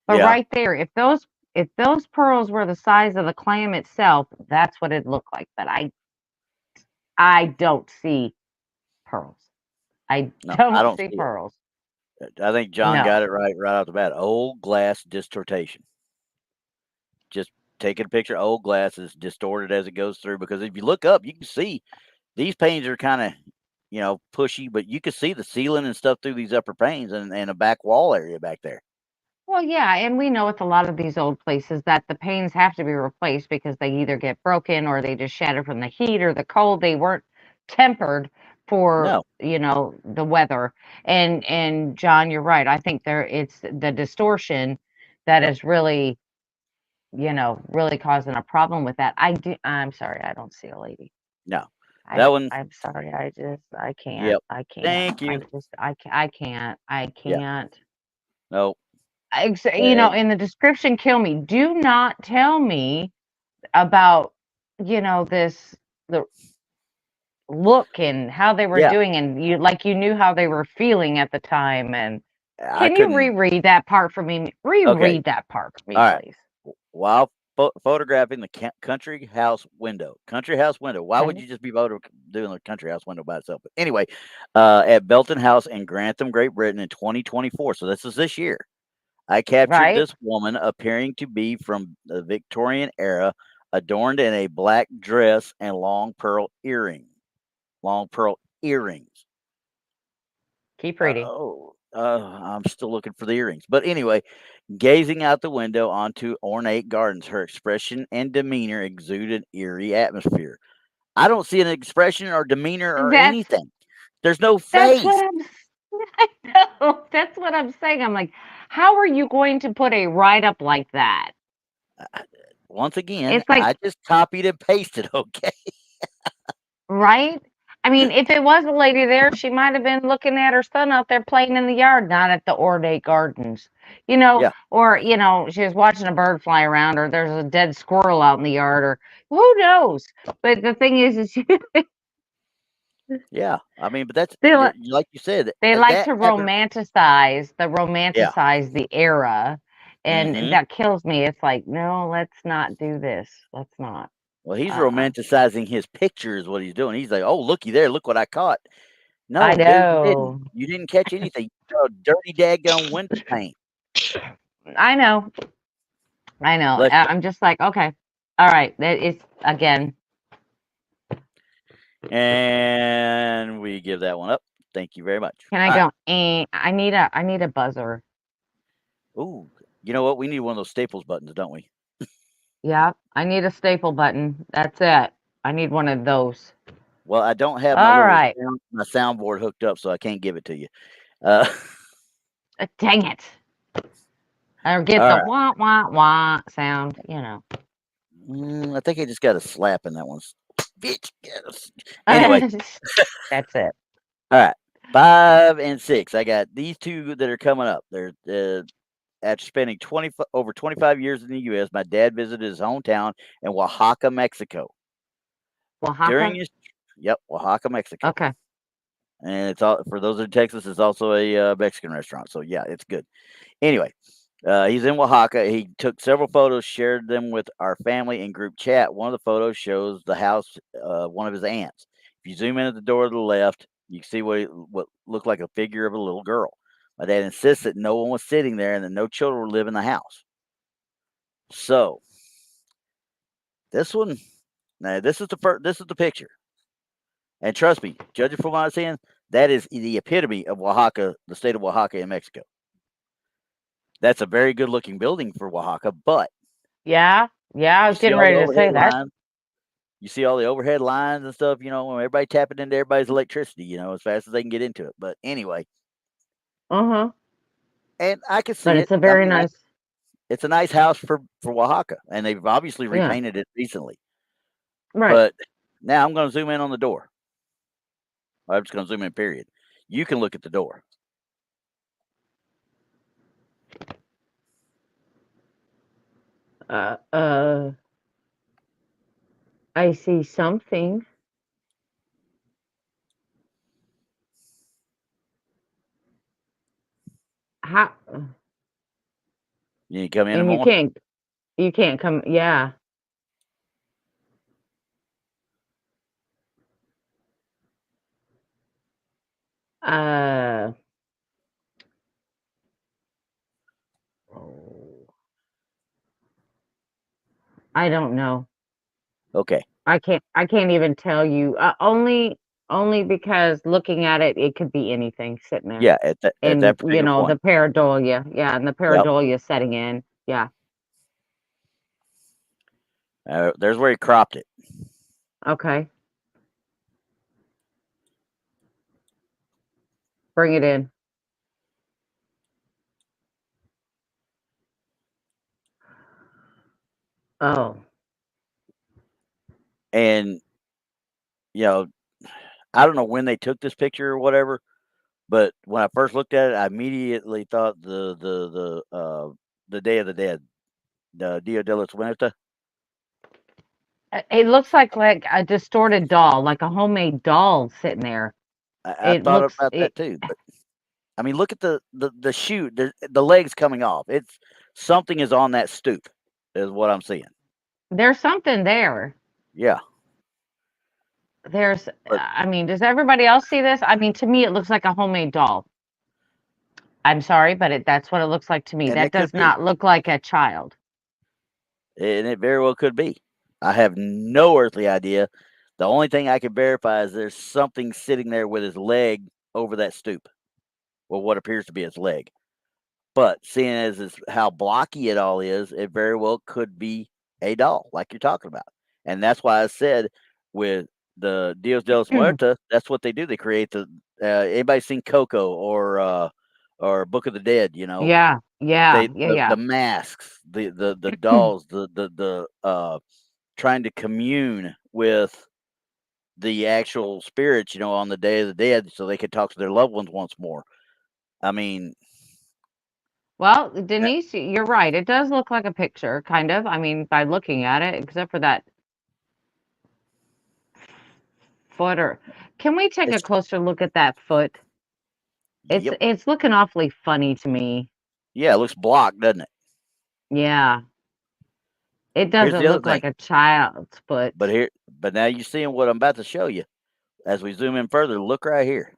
But yeah. right there, if those pearls were the size of the clam itself, that's what it'd look like. But I don't see pearls. I No, I don't don't see see it. pearls. I think John No. got it right off the bat. Old glass distortation. Just taking a picture of old glass is distorted as it goes through. Because if you look up, you can see these panes are kind of, pushy, but you can see the ceiling and stuff through these upper panes and a back wall area back there. Well, yeah, and we know with a lot of these old places that the panes have to be replaced because they either get broken or they just shatter from the heat or the cold. They weren't tempered for, No, the weather. And John, you're right. I think it's the distortion that yep, is really, really causing a problem with that. I'm sorry, I don't see a lady. no. That one, I'm sorry. I can't. yep. I can't. Thank you. I can't. I Yeah, can't. no. In the description, kill me. Do not tell me about, this the look and how they were Yeah, doing, and you knew how they were feeling at the time. And I can you couldn't. reread that part for me? Okay, Reread that part for me, all right. please. While photographing the country house window, why would Okay. you just be doing the country house window by itself? But anyway, at Belton House in Grantham, Great Britain in 2024. So this year. I captured Right? this woman appearing to be from the Victorian era, adorned in a black dress and long pearl earrings. Long pearl earrings. Keep reading. I'm still looking for the earrings. But anyway, gazing out the window onto ornate gardens, her expression and demeanor exude an eerie atmosphere. I don't see an expression or demeanor or That's anything. There's no that's what face. I know. That's what I'm saying. I'm like, how are you going to put a write up like that? Once again, It's like, I just copied and pasted. Okay. right? I mean, if it was a lady there, she might have been looking at her son out there playing in the yard, not at the ornate gardens, Yeah. or, she was watching a bird fly around, or there's a dead squirrel out in the yard, or who knows? But the thing is Yeah. I mean, but that's they, li- like you said, they like that to happened. Yeah. romanticize the era. And Hmm. that kills me. It's like, no, let's not do this. Let's not. Well, he's Uh-uh. romanticizing his picture, is what he's doing. He's like, "Oh, looky there! Look what I caught." I No, dude, you didn't. know. You didn't catch anything. You saw dirty daggone window paint. I know. I know. Bless you. I'm just like, okay. All right. That is again. And we give that one up. Thank you very much. Can I All right. go? I need a buzzer. Ooh, you know what? We need one of those Staples buttons, don't we? Yeah, I need a staple button. That's it. I need one of those. Well, I don't have my All little right. my soundboard hooked up, so I can't give it to you. Uh, Dang it. Or get all the right. wah wah wah sound. I think I just got a slap in that one. Bitch. Yes. Anyway, That's it. all right. 5 and 6. I got these two that are coming up. They're after spending over 25 years in the U.S. My dad visited his hometown in Oaxaca, Mexico. During Oaxaca? his Oaxaca, Mexico. Okay. And it's all for those in Texas. It's also a Mexican restaurant, so yeah, it's good. Anyway, he's in Oaxaca. He took several photos, shared them with our family in group chat. One of the photos shows the house, one of his aunts. If you zoom in at the door to the left, you can see what looked like a figure of a little girl. My dad insists that no one was sitting there and that no children would live in the house. So this one, now this is the picture. And trust me, judging from what I'm saying, that is the epitome of Oaxaca, the state of Oaxaca in Mexico. That's a very good looking building for Oaxaca, but Yeah. Yeah, I you was see getting all the ready to say overhead that. lines. You see all the overhead lines and stuff, when everybody tapping into everybody's electricity, as fast as they can get into it. But anyway, Uh-huh. and I can But see it. it's a I very mean, nice. it's a nice house for Oaxaca, and they've obviously Yeah. repainted it recently. Right. But now I'm going to zoom in on the door. I'm just going to zoom in. Period. You can look at the door. Uh uh I see something. How You can come in and more. you can't come yeah. Uh oh, I don't know. Okay. I can't even tell you. Only because looking at it, it could be anything sitting there. Yeah. At And that particular the point. pareidolia. Yeah, and the Yep. pareidolia setting in. Yeah. There's where he cropped it. Okay. Bring it in. Oh. And I don't know when they took this picture or whatever, but when I first looked at it, I immediately thought the Day of the Dead, the Dia de los Muertos. It looks like a distorted doll, like a homemade doll sitting there. I It thought looks about that too, but I mean, look at the shoe, the legs coming off. It's something is on that stoop, is what I'm seeing. there's something there. Yeah, There's but I mean, does everybody else see this? I mean, to me it looks like a homemade doll. I'm sorry, but that's what it looks like to me. and That it could does be, not look like a child. and it very well could be. I have no earthly idea. The only thing I can verify is there's something sitting there with his leg over that stoop, or what appears to be his leg. But seeing as how blocky it all is, it very well could be a doll, like you're talking about. And that's why I said with the Dios de los Muertos, that's what they do. They create anybody seen Coco or Book of the Dead, Yeah, yeah, yeah, the yeah. masks, the dolls, the trying to commune with the actual spirits, on the Day of the Dead so they could talk to their loved ones once more. I mean, Well, Denise, you're right. It does look like a picture, kind of. I mean, by looking at it, except for that foot. Or can we take a it's closer look at that foot? It's yep. it's looking awfully funny to me. Yeah, it looks blocked, doesn't it? Yeah, it Here's doesn't the other look thing, like a child's foot. but now you're seeing what I'm about to show you. As we zoom in further, look right here.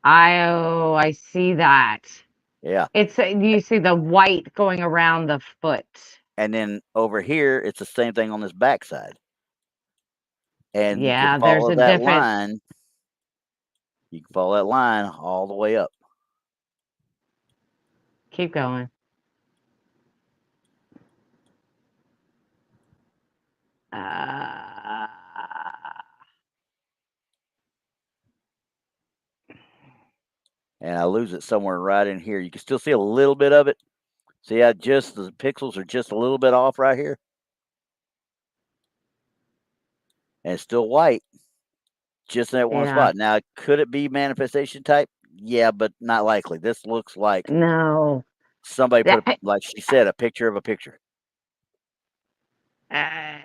I see that. Yeah. You see the white going around the foot. And then over here, it's the same thing on this backside. And you can Yeah, there's follow a that different. line. You can follow that line all the way up. Keep going. Uh, And I lose it somewhere right in here. You can still see a little bit of it. See how just the pixels are just a little bit off right here? And it's still white, just in that one yeah. spot. Now, could it be manifestation type? Yeah, but not likely. This looks like No. somebody That, put, like she said, a picture of a picture. uh,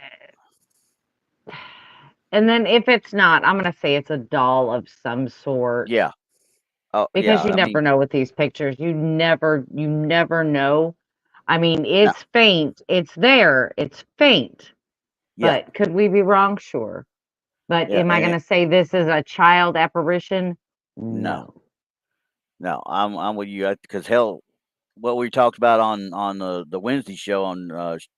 and then if it's not, I'm gonna say it's a doll of some sort. Yeah. Oh, yeah. Because you I mean, never know with these pictures. You never know. I mean, no. it's faint. It's there. It's faint. Yeah. But could we be wrong? Sure. But Yeah. am I And going it, to say this is a child apparition? no, No. no, I'm with you because hell, what we talked about on the Wednesday show on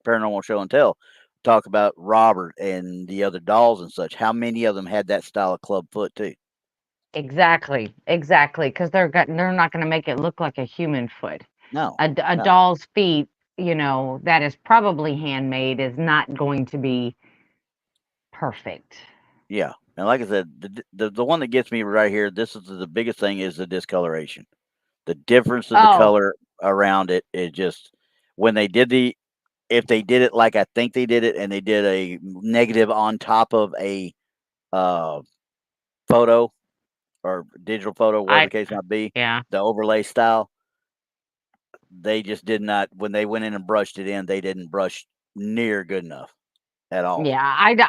Paranormal Show and Tell, talk about Robert and the other dolls and such. How many of them had that style of club foot too? Exactly. Exactly. Because they're not going to make it look like a human foot. No, A no, doll's feet, that is probably handmade is not going to be perfect. yeah. And like I said, the one that gets me right here, this is the biggest thing is the discoloration. The difference of the Oh, color around it, it just when they did the if they did it like I think they did it, and they did a negative on top of a uh, photo or digital photo, whatever I the case might be, yeah. the overlay style, they just did not. When they went in and brushed it in, they didn't brush near good enough at all. Yeah,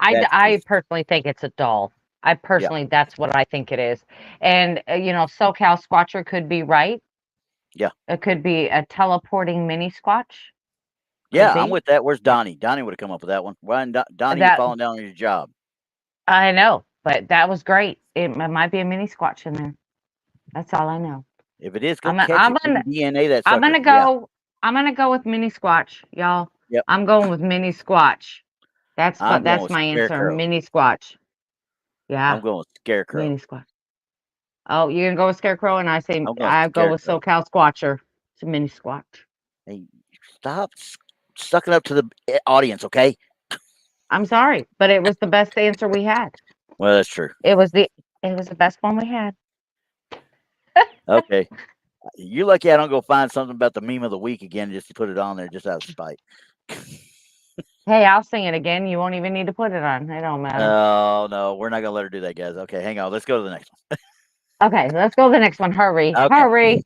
That's I just personally think it's a doll. I yeah, personally, that's what I think it is. And, SoCal Squatcher could be right. yeah, It could be a teleporting mini Squatch. Could yeah. I'm be. with that. Where's Donnie? Donnie would have come up with that one. Why, Donnie, you're That falling down on your job. I know, but that was great. Might be a mini Squatch in there. That's all I know. If it is, go I'm gonna catch I'm it. We gonna can DNA that I'm sucker. gonna Yeah. go I'm gonna go with mini Squatch, y'all. Yep. I'm going with mini Squatch. I'm going That's with my answer. Scarecrow. Mini Squatch. Yeah, I'm going with Scarecrow. mini Squatch. Oh, you're gonna go with Scarecrow, and I'm going with I go with Scarecrow. SoCal Squatcher. It's a mini Squatch. Hey, stop sucking up to the audience, okay? I'm sorry, but it was the best answer we had. Well, that's true. It was the best one we had. Okay. You're lucky I don't go find something about the meme of the week again just to put it on there just out of spite. Hey, I'll sing it again. You won't even need to put it on. It don't matter. Oh, no, we're not going to let her do that, guys. Okay, hang on. Let's go to the next one. Okay, let's go to the next one. Hurry, Okay. hurry.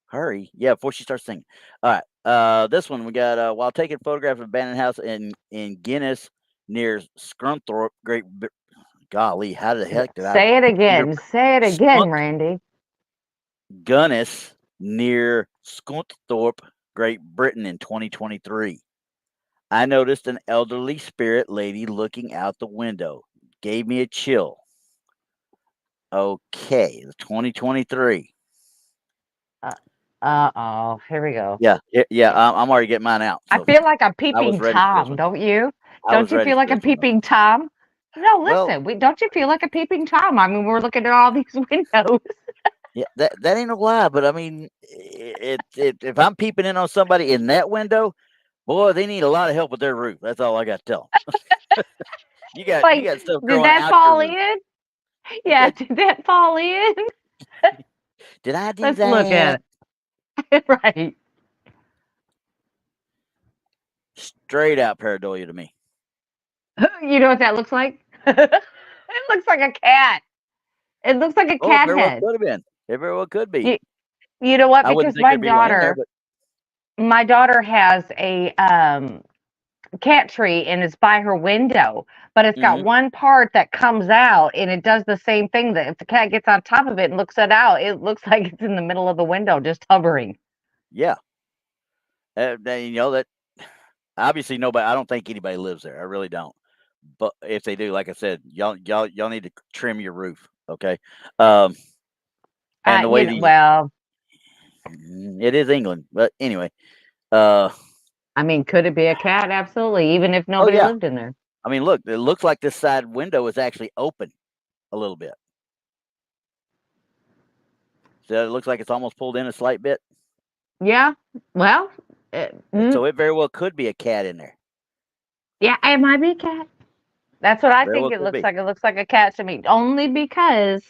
Hurry. Yeah, before she starts singing. All right. This one we got while taking photographs of an abandoned house in Guinness near Scunthorpe, golly, how the heck did I Say it near again. Say it again, Skunt Randy. Guinness near Scunthorpe, Great Britain in 2023. I noticed an elderly spirit lady looking out the window. Gave me a chill. Okay, it's 2023. Uh-oh. Here we go. Yeah, yeah. I'm already getting mine out. I So feel like a I was peeping ready for this Tom, one. don't you? I Don't was you ready feel for like a this one though. peeping Tom? No, Well, listen. Don't you feel like a peeping Tom? I mean, we're looking at all these windows. yeah, that ain't a lie, but I mean, if I'm peeping in on somebody in that window, boy, they need a lot of help with their roof. That's all I got to tell them. You Like, got stuff did growing that out your fall roof. in? You Yeah, got. did that fall in? Did I do Let's look that? at it. Right. Straight out pareidolia to me. You know what that looks like? It looks like a cat. It looks like a Oh, it cat very well head. could have been. It very well could be. You, you know what? I wouldn't Because think there'd be one in there, but my daughter has a cat tree and it's by her window, but it's got mhm, one part that comes out and it does the same thing that if the cat gets on top of it and looks it out, it looks like it's in the middle of the window just hovering. yeah. That obviously nobody. I don't think anybody lives there. I really don't. But if they do, like I said, y'all need to trim your roof. Okay. Um, And the way well, it is England, but anyway, uh, I mean, could it be a cat? Absolutely, even if oh nobody yeah. lived in there. I mean, look, it looks like this side window is actually open a little bit. So it looks like it's almost pulled in a slight bit. Yeah. Well, So it very well could be a cat in there. yeah, it might be a cat. That's what I Very well think it could looks be. like. It looks like a cat to me, only because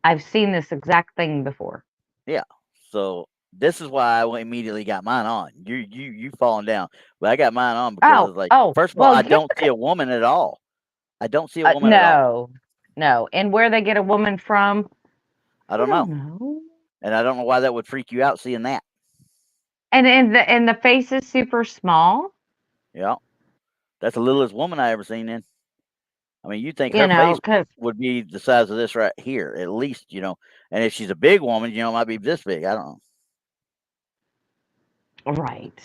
I've seen this exact thing before. Yeah. So this is why I immediately got mine on. You falling down, but I got mine on because it's like, first of all, well, I don't see a woman at all. I don't see a woman at all. no. And where they get a woman from, I don't know. And I don't know why that would freak you out seeing that. And the face is super small. Yeah. That's the littlest woman I ever seen in. I mean, you'd think her face would be the size of this right here, at least, And if she's a big woman, it might be this big. I don't know. Right.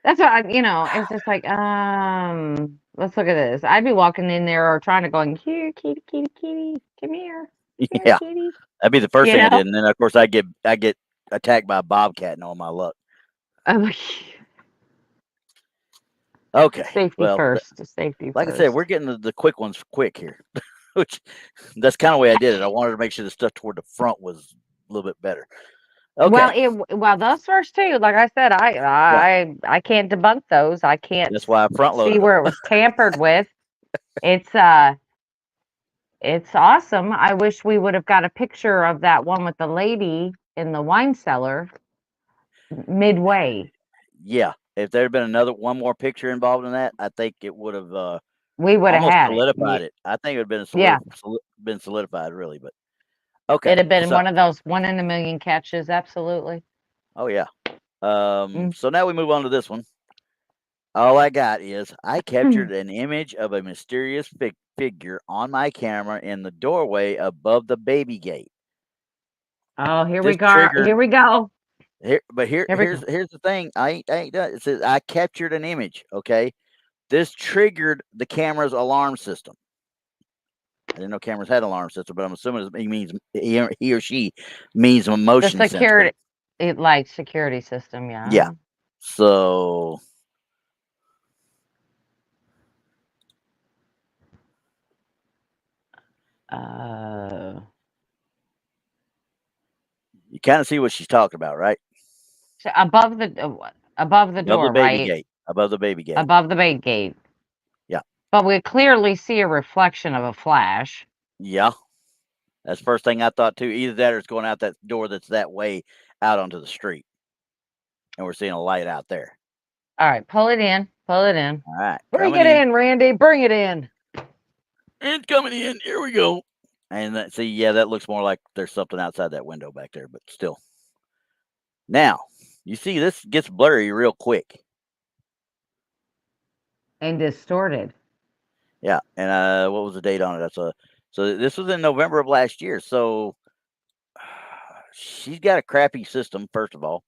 That's what it's just like, let's look at this. I'd be walking in there or trying to go, here, kitty, kitty, kitty, come here. Yeah. Kitty. That'd be the first thing I did. And then, of course, I get attacked by a bobcat and all my luck. Okay. Safety first. Safety like first. I said, we're getting the quick ones quick here, which that's kind of the way I did it. I wanted to make sure the stuff toward the front was a little bit better. Okay. Well, those first two, like I said, I can't debunk those. I can't. That's why I front loaded see where it was tampered with. It's awesome. I wish we would have got a picture of that one with the lady in the wine cellar midway. Yeah. If there had been one more picture involved in that, I think it would have we would have had solidified it. I think it would have been solidified really, but okay. It'd have been one of those 1 in a million catches, absolutely. Oh yeah. So now we move on to this one. All I got is I captured an image of a mysterious figure on my camera in the doorway above the baby gate. Oh, here we go. Here we go. Here's the thing. I ain't done. It says I captured an image. Okay, this triggered the camera's alarm system. I didn't know cameras had an alarm system, but I'm assuming he means he or she means a motion security. Sensor. Security system. Yeah. Yeah. So. You kind of see what she's talking about, right? So above the door, above the baby right? Gate. Above the baby gate. Above the baby gate. Yeah. But we clearly see a reflection of a flash. Yeah. That's the first thing I thought too. Either that or it's going out that door that's that way out onto the street. And we're seeing a light out there. All right, pull it in. Pull it in. All right. Bring it in, Randy. Bring it in. It's coming in. Here we go. And that looks more like there's something outside that window back there, but still. Now, you see this gets blurry real quick. And distorted. Yeah. And what was the date on it? So this was in November of last year. So she's got a crappy system, first of all.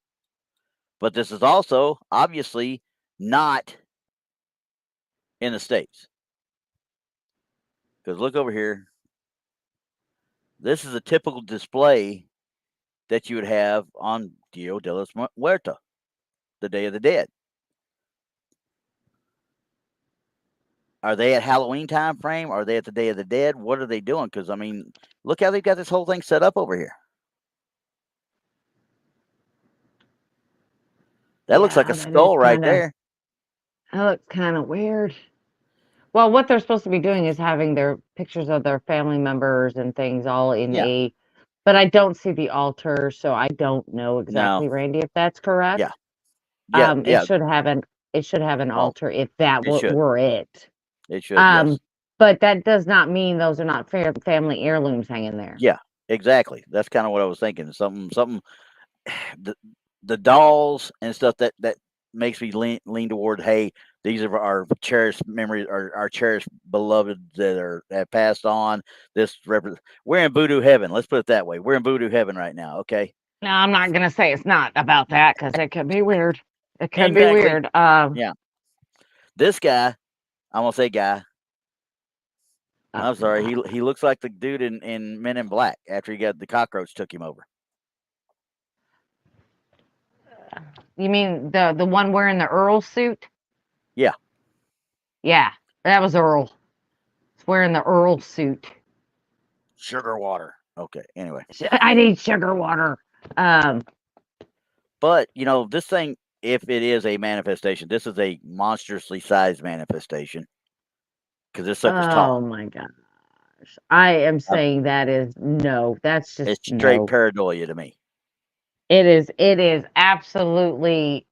But this is also obviously not in the States. Because look over here. This is a typical display that you would have on Dia de los Muertos, the Day of the Dead. Are they at Halloween time frame? Are they at the Day of the Dead? What are they doing? Because, I mean, look how they've got this whole thing set up over here. That looks like a skull right there. That looks kind of weird. Well, what they're supposed to be doing is having their pictures of their family members and things all in but I don't see the altar, so I don't know exactly, Randy, if that's correct. Yeah. It should have an altar if that were it. It should. Yes. But that does not mean those are not family heirlooms hanging there. Yeah, exactly. That's kind of what I was thinking. Something. The dolls and stuff that makes me lean toward, hey, these are our cherished memories, our cherished beloved that have passed on. We're in voodoo heaven. Let's put it that way. We're in voodoo heaven right now. Okay. No, I'm not gonna say it's not about that because it could be weird. It could be weird. Yeah. This guy, I'm gonna say guy. I'm sorry. He looks like the dude in Men in Black after he got the cockroach took him over. You mean the one wearing the Earl suit? Yeah. Yeah, that was Earl. He's wearing the Earl suit. Sugar water. Okay. Anyway. I need sugar water. But this thing, if it is a manifestation, this is a monstrously sized manifestation because this sucker's tall. Oh my gosh. I am saying that's just It's straight no. pareidolia to me. It is absolutely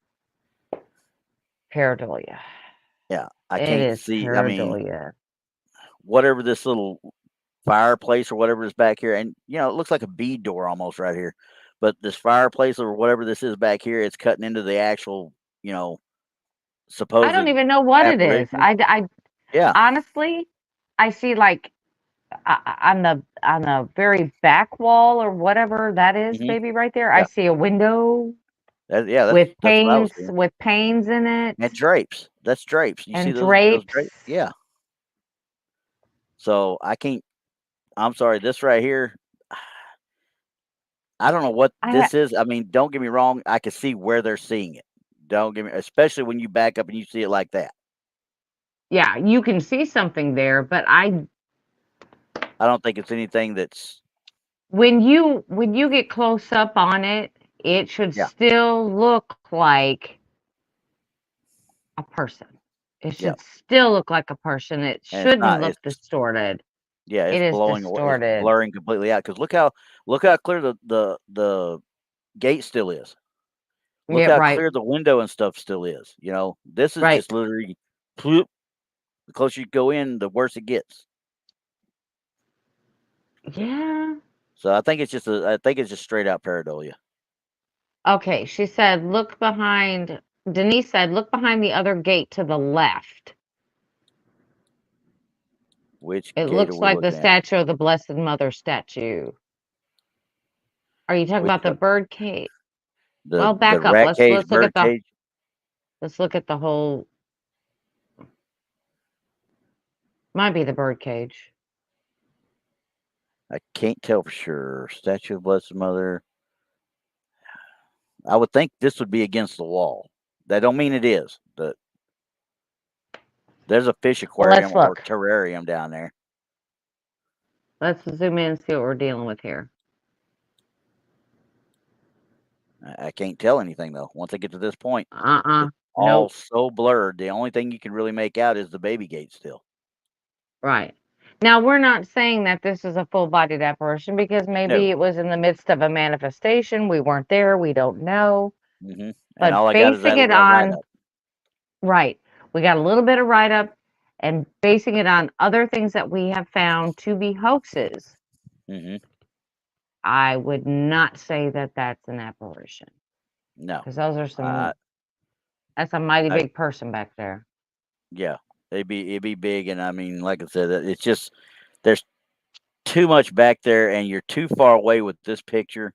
pareidolia. Yeah, I It can't is see. I mean, pareidolia. whatever this little fireplace or whatever is back here, and it looks like a bead door almost right here. But this fireplace or whatever this is back here, it's cutting into the actual, supposed I don't even know what it is. apparition. Yeah. Honestly, I see like on the very back wall or whatever that is, Mhm. maybe right there. Yeah. I see a window That's what I was seeing. with panes in it And drapes. That's drapes. You see and those drapes. drapes? Yeah. So I can't. I'm sorry. This right here, I don't know what I this is. I mean, don't get me wrong. I can see where they're seeing it. Don't get me, especially when you back up and you see it like that. Yeah, you can see something there, but I don't think it's anything that's. when you get close up on it, it should Yeah. still look like a person. It Yeah. should still look like a person. It And it's shouldn't not. look distorted. Yeah. It It's is blowing away. It's distorted. blurring completely out. Because look how clear the gate still is. Look Yeah, how right, clear the window and stuff still is. This is right. just literally. Ploop. The closer you go in, the worse it gets. Yeah. So I think it's just straight out pareidolia. Okay, she said, look behind. Denise said, look behind the other gate to the left. Which It gate are looks we like the looking at? statue of the Blessed Mother statue. Are you talking Which about the bird cage? the Well, the back up. rat cage, Let's look bird at the cage? whole. Might be the bird cage. I can't tell for sure. Statue of Blessed Mother. I would think this would be against the wall. That don't mean it is, but there's a fish Well, aquarium let's or look. terrarium down there. Let's zoom in and see what we're dealing with here. I can't tell anything though. Once I get to this point, it's all Nope. so blurred. The only thing you can really make out is the baby gate still. Right. Now, we're not saying that this is a full-bodied apparition because maybe No. it was in the midst of a manifestation. We weren't there. We don't know. And But all I got is basing it that write on, up. right, we got a little bit of write-up and basing it on other things that we have found to be hoaxes. I would not say that that's an apparition No. because those are that's a mighty big person back there. Yeah, it'd be big, and I mean, like I said, it's just there's too much back there, and you're too far away with this picture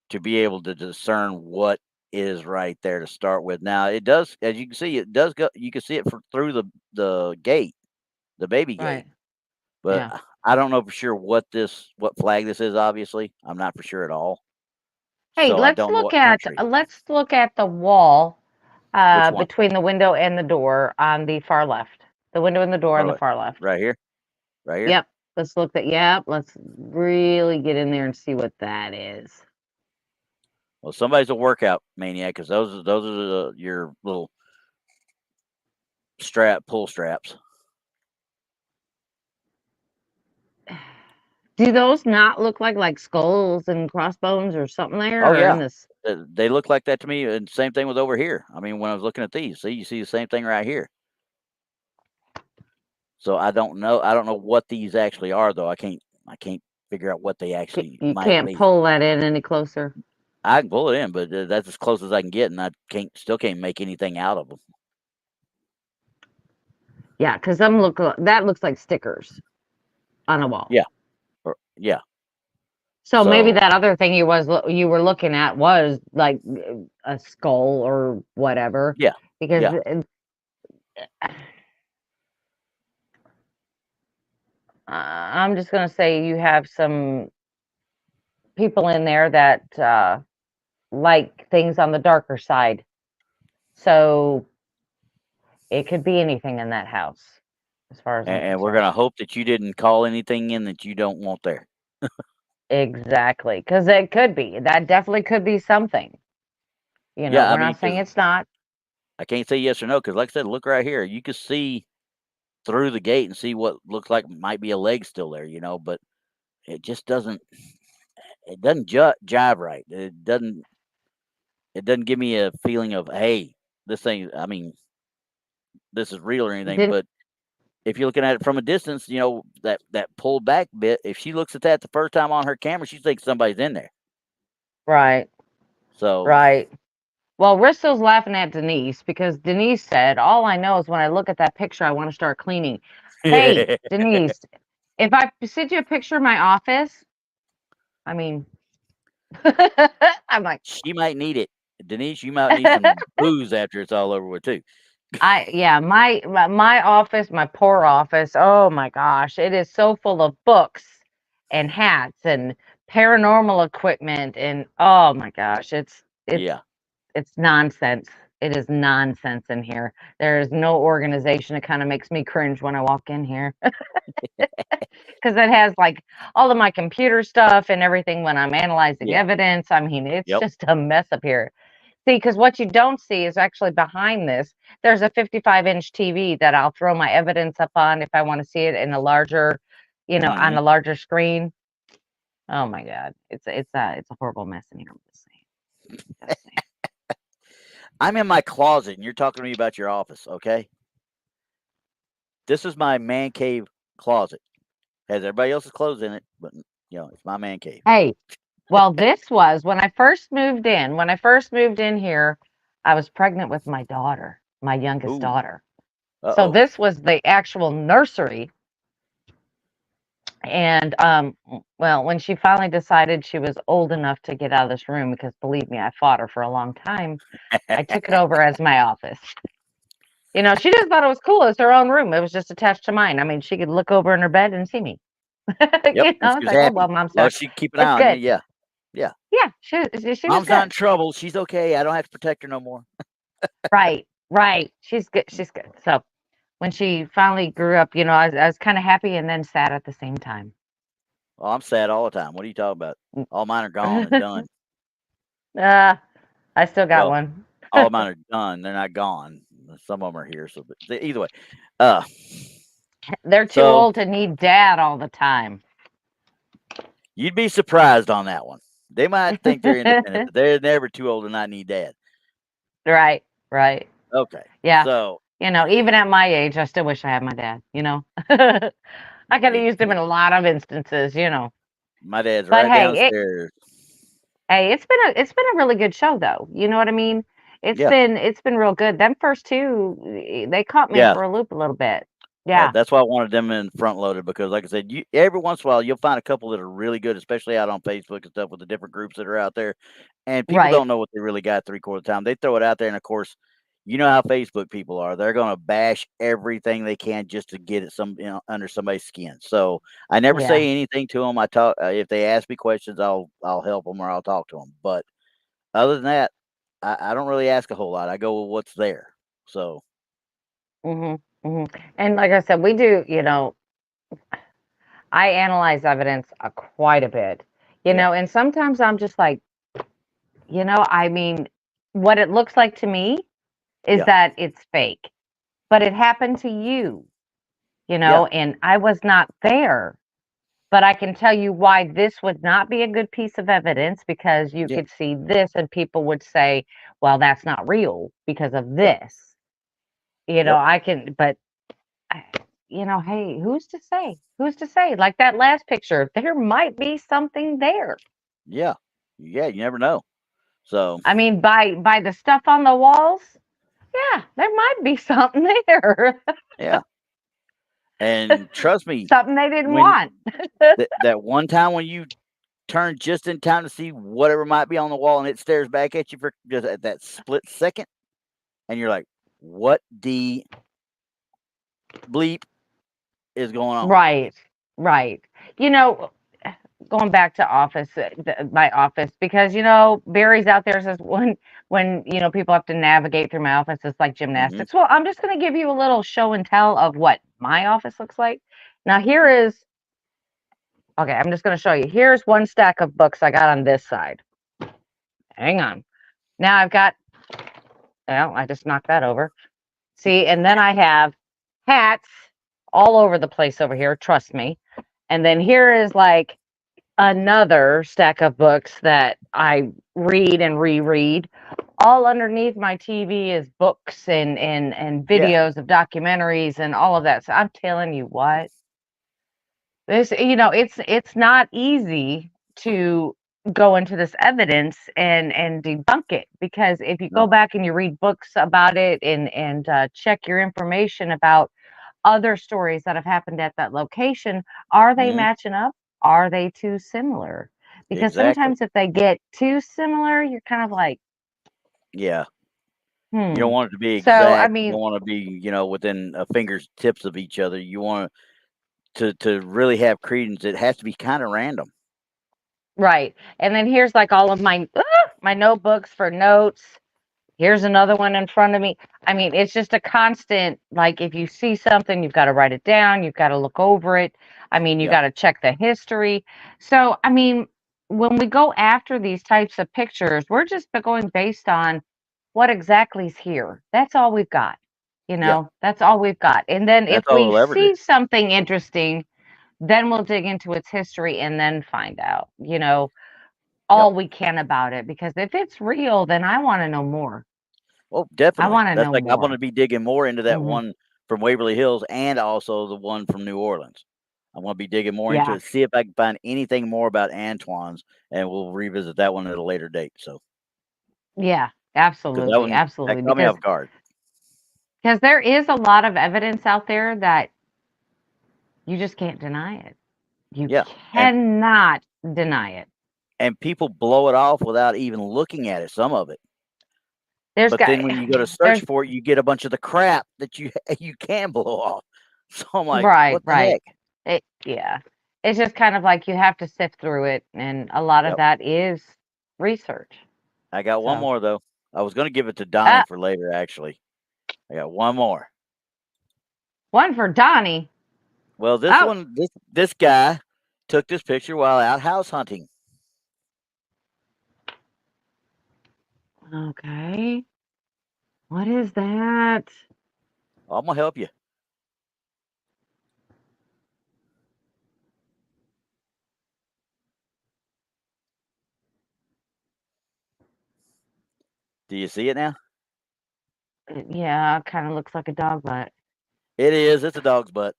to be able to discern what is right there to start with. Now, it does, as you can see, it does go. You can see it through the gate, the baby gate, Right. but Yeah. I don't know for sure what flag this is. Obviously, I'm not for sure at all. Hey, So I don't know what country. let's look at the wall Which one? between the window and the door on the far left. The window and the door on the far left. Right here. Right here. Yep. Let's look at yep. Let's really get in there and see what that is. Well, somebody's a workout maniac because those are your little pull straps. Do those not look like skulls and crossbones or something there? Oh Or in yeah, this? they look like that to me, and same thing with over here. I mean, when I was looking at these, you see the same thing right here. So I don't know what these actually are though. I can't figure out what they actually You might can't be. pull that in any closer. I can pull it in, but that's as close as I can get, and I still can't make anything out of them. Yeah, because that looks like stickers on a wall. Yeah, yeah. So maybe that other thing you were looking at was like a skull or whatever. Yeah. Because I'm just going to say you have some people in there that like things on the darker side. So it could be anything in that house, as far as I'm And we're concerned. gonna hope that you didn't call anything in that you don't want there. Exactly, because it could be. That definitely could be something. Yeah, I We're mean, not saying because it's not. I can't say yes or no. Because like I said, look right here. You can see through the gate and see what looks like might be a leg still there, but it just doesn't. It doesn't jive right. It doesn't give me a feeling of, hey, this thing. I mean, this is real or anything. Didn't But if you're looking at it from a distance, that pulled back bit. If she looks at that the first time on her camera, she thinks somebody's in there. right, So right. Well, Ristow's laughing at Denise because Denise said, "All I know is when I look at that picture, I want to start cleaning." Hey, Denise, if I send you a picture of my office, I mean, I'm like, she might need it. Denise, you might need some booze after it's all over with too. yeah, my office, my poor office. Oh my gosh, it is so full of books and hats and paranormal equipment, and oh my gosh, Yeah. it's nonsense. It is nonsense in here. There is no organization. It kind of makes me cringe when I walk in here because it has like all of my computer stuff and everything when I'm analyzing Yeah. evidence. I mean, it's Yep. just a mess up here. See, because what you don't see is actually behind this, there's a 55-inch TV that I'll throw my evidence up on if I want to see it in a larger, on Hmm. a larger screen. Oh my God, it's a horrible mess in here. I'm just saying. Just saying. I'm in my closet and you're talking to me about your office, okay? This is my man cave closet. Has everybody else's clothes in it, but it's my man cave. Hey, well, this was when I first moved in. When I first moved in here, I was pregnant with my daughter, my youngest Ooh. daughter. So Uh-oh. this was the actual nursery. And well, when she finally decided she was old enough to get out of this room, because believe me, I fought her for a long time, I took it over as my office. She just thought it was cool. It's her own room. It was just attached to mine. I mean, she could look over in her bed and see me. Yep, and she It's was like, oh happy. well, mom's Well, done. she keep an eye It's on you, good. yeah. Yeah. Yeah, she was Mom's not good. in trouble. She's okay. I don't have to protect her no more. Right, right. She's good. She's good. So when she finally grew up, I was kind of happy and then sad at the same time. Oh, I'm sad all the time. What are you talking about? All mine are gone and done. uh, I still got Well, one. all of mine are done. They're not gone. Some of them are here. So, but either way, uh, They're too so old to need dad all the time. you'd be surprised on that one. They might think they're independent, but they're never too old to not need dad. Right, right. Okay, Yeah. so Even at my age, I still wish I had my dad. I could have used him in a lot of instances. my dad's But right hey, downstairs. it's been a really good show though. You know what I mean? It's Yeah, been it's been real good. Them first two, they caught me yeah. for a loop a little bit. Yeah, Yeah. that's why I wanted them in front loaded because, like I said, every once in a while you'll find a couple that are really good, especially out on Facebook and stuff with the different groups that are out there. And people Right. don't know what they really got 3/4 of the time. They throw it out there, and of course, you know how Facebook people are. They're going to bash everything they can just to get it under somebody's skin. So I never Yeah. say anything to them. I talk if they ask me questions, I'll help them or I'll talk to them. But other than that, I don't really ask a whole lot. I go with what's there. So Mhm. Mhm. And like I said, we do. I analyze evidence quite a bit. yeah, And sometimes I'm just like, I mean, what it looks like to me is yeah, that it's fake, but it happened to you, yeah, and I was not there. But I can tell you why this would not be a good piece of evidence because you yeah, could see this and people would say, well, that's not real because of yeah, this. yep, I can, but, I- hey, who's to say? Who's to say? Like that last picture, there might be something there. yeah, yeah. You never know. So I mean, by the stuff on the walls, yeah, there might be something there. yeah, and trust me, Something they didn't when want. that one time when you turn just in time to see whatever might be on the wall and it stares back at you for just at that split second, and you're like, "What the bleep is going on?" Right. Right. You know, going back to office, my office, because Barry's out there says when people have to navigate through my office, it's like Hmm. gymnastics. Well, I'm just going to give you a little show and tell of what my office looks like. Now here is okay. I'm just going to show you. Here's one stack of books I got on this side. Hang on. Now I've got. Well, I just knocked that over. See, and then I have hats all over the place over here. Trust me. And then here is like another stack of books that I read and reread. All underneath my TV is books and Yeah. videos of documentaries and all of that. So I'm telling you what, this it's not easy to go into this evidence and debunk it, because if you go No. back and you read books about it and check your information about other stories that have happened at that location, are they Hmm. matching up? Are they too similar? Because Exactly. sometimes if they get too similar, you're kind of like, Yeah. You don't hmm. want it to be So, I exact. You mean, don't want to be, within a finger's tips of each other. You want to really have credence. It has to be kind of random. right. And then here's like all of my notebooks for notes. Here's another one in front of me. I mean, it's just a constant, like if you see something, you've got to write it down, you've got to look over it. I mean, you Yep. got to check the history. So, I mean, when we go after these types of pictures, we're just going based on what exactly is here. That's all we've got. Yep. That's all we've got. And then if That's all we we'll ever do. see something interesting, then we'll dig into its history and then find out, Yep. all we can about it. Because if it's real, then I want to know more. Well, I definitely. want to That's know like I want to more. be digging more into that Mhm. one from Waverly Hills and also the one from New Orleans. I want to be digging more into Yeah. it, see if I can find anything more about Antoine's, and we'll revisit that one at a later date. So, Yeah, because that absolutely, one that absolutely, caught me because off guard. there is a lot of evidence out there that you just can't deny it. You Yeah, cannot deny it. and people blow it off without even looking at it. Some of it, There's but got then when you go to search there's for it, you get a bunch of the crap that you you can blow off. So I'm like, right, what the right. heck? Yeah. It's just kind of like you have to sift through it, and a lot of Yep. that is research. I got one So, more though. I was going to give it to Donnie uh, for later. Actually, I got one more. one for Donnie. Well, this Oh, one, this guy took this picture while out house hunting. okay. What is that? I'm gonna help you. Do you see it now? Yeah, kind of looks like a dog butt. It is. It's a dog's butt.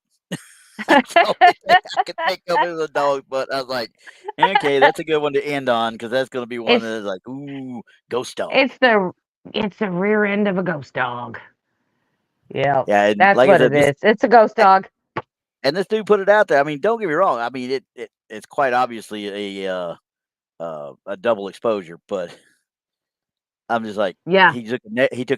That's the only thing I could think of is a dog's butt. I was like, okay, that's a good one to end on because that's gonna be one It's that is like, ooh, ghost dog. it's the it's the rear end of a ghost dog. Yeah, Yeah, and that's like I what said, it is. It's a ghost dog. and this dude put it out there. I mean, don't get me wrong. I mean, it's quite obviously a double exposure, but I'm just like Yeah. he took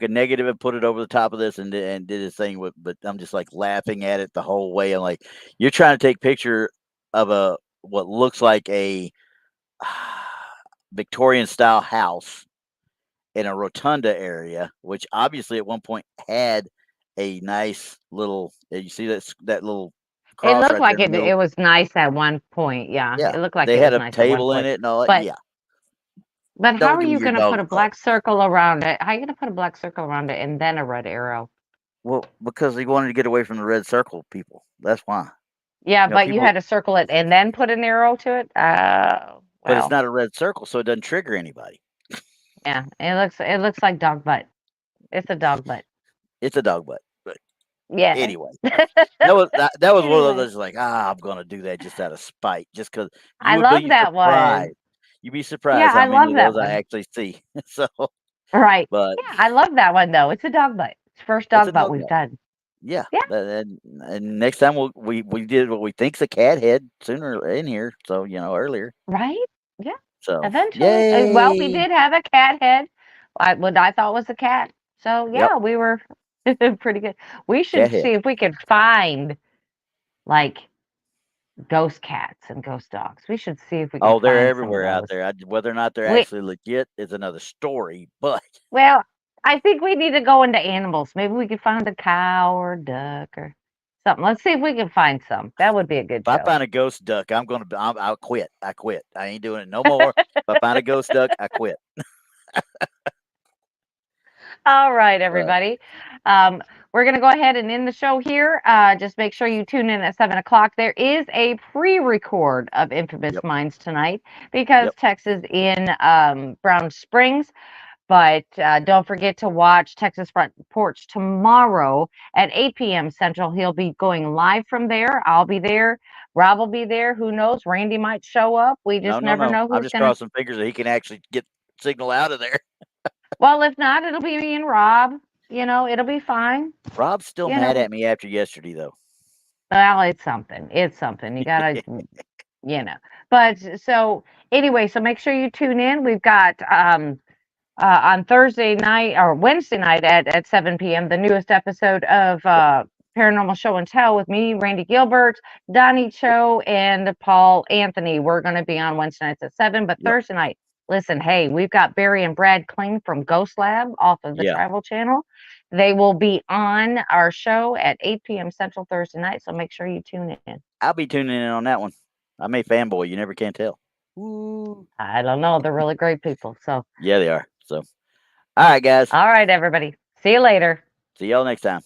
a negative and put it over the top of this and did his thing with. But I'm just like laughing at it the whole way. I'm like, you're trying to take picture of a what looks like a Victorian style house in a rotunda area, which obviously at one point had a nice little. You see that little It cross looked right there like in the it middle. was nice at one point. Yeah, Yeah, it looked like they it had was a nice at one table in point. it and all that. But Yeah, how don't are give me you your going to put dog's a butt. black circle around it? How are you going to put a black circle around it and then a red arrow? Well, because he wanted to get away from the red circle people. That's why. Yeah, You know, but you people, had to circle it and then put an arrow to it. Oh, but it's well, not a red circle, so it doesn't trigger anybody. yeah. It looks like dog butt. It's a dog butt. It's a dog butt. But Yeah. anyway, that was one of Anyway, those like I'm gonna do that just out of spite, just because I you would love be that one. surprised. You'd be Yeah, surprised how I many love of that those I one. actually see. So, Right. but Yeah, I love that one though. It's a dog butt. It's the first it's a dog butt dog we've butt. done. Yeah, Yeah, and next time we did what we think's a cat head sooner in here. So earlier. right? Yeah. So Eventually. Well, we yay. did have a cat head. What I thought was a cat. So Yep, yeah, we were pretty good. We cat should head. see if we could find like ghost cats and ghost dogs. We should see if we can Oh, they're find some of everywhere out those. there. Whether or not they're We actually legit is another story. But well, I think we need to go into animals. Maybe we could find a cow or a duck or something. Let's see if we can find some. That would be a good if I show. find a ghost duck, I'll quit. I quit. I ain't doing it no more. If I find a ghost duck, I quit. All right, everybody. Um, we're going to go ahead and end the show here. Just make sure you tune in at 7 o'clock. There is a pre-record of Infamous Yep. Minds tonight because Yep. Tex is in Brown Springs. But don't forget to watch Texas Front Porch tomorrow at 8 p.m. Central. He'll be going live from there. I'll be there. Rob will be there. Who knows? Randy might show up. We No, just no, never no. know I'm who's just going to. crossing fingers that he can actually get signal out of there. Well, if not, it'll be me and Rob. It'll be fine. Rob's still mad at me after yesterday, though. Well, it's something. It's something. You gotta, But so anyway, so make sure you tune in. We've got on Thursday night or Wednesday night at 7 p.m. the newest episode of Paranormal Show and Tell with me, Randy Gilbert, Donny Cho, and Paul Anthony. We're going to be on Wednesday nights at 7, but Yep. Thursday night, listen, hey, we've got Barry and Brad Kling from Ghost Lab off of the Yeah. Travel Channel. They will be on our show at 8 p.m. Central Thursday night, so make sure you tune in. I'll be tuning in on that one. I'm a fanboy. You never can tell. Ooh. I don't know. They're really great people. So yeah, they are. So, all right, guys. All right, everybody. See you later. See y'all next time.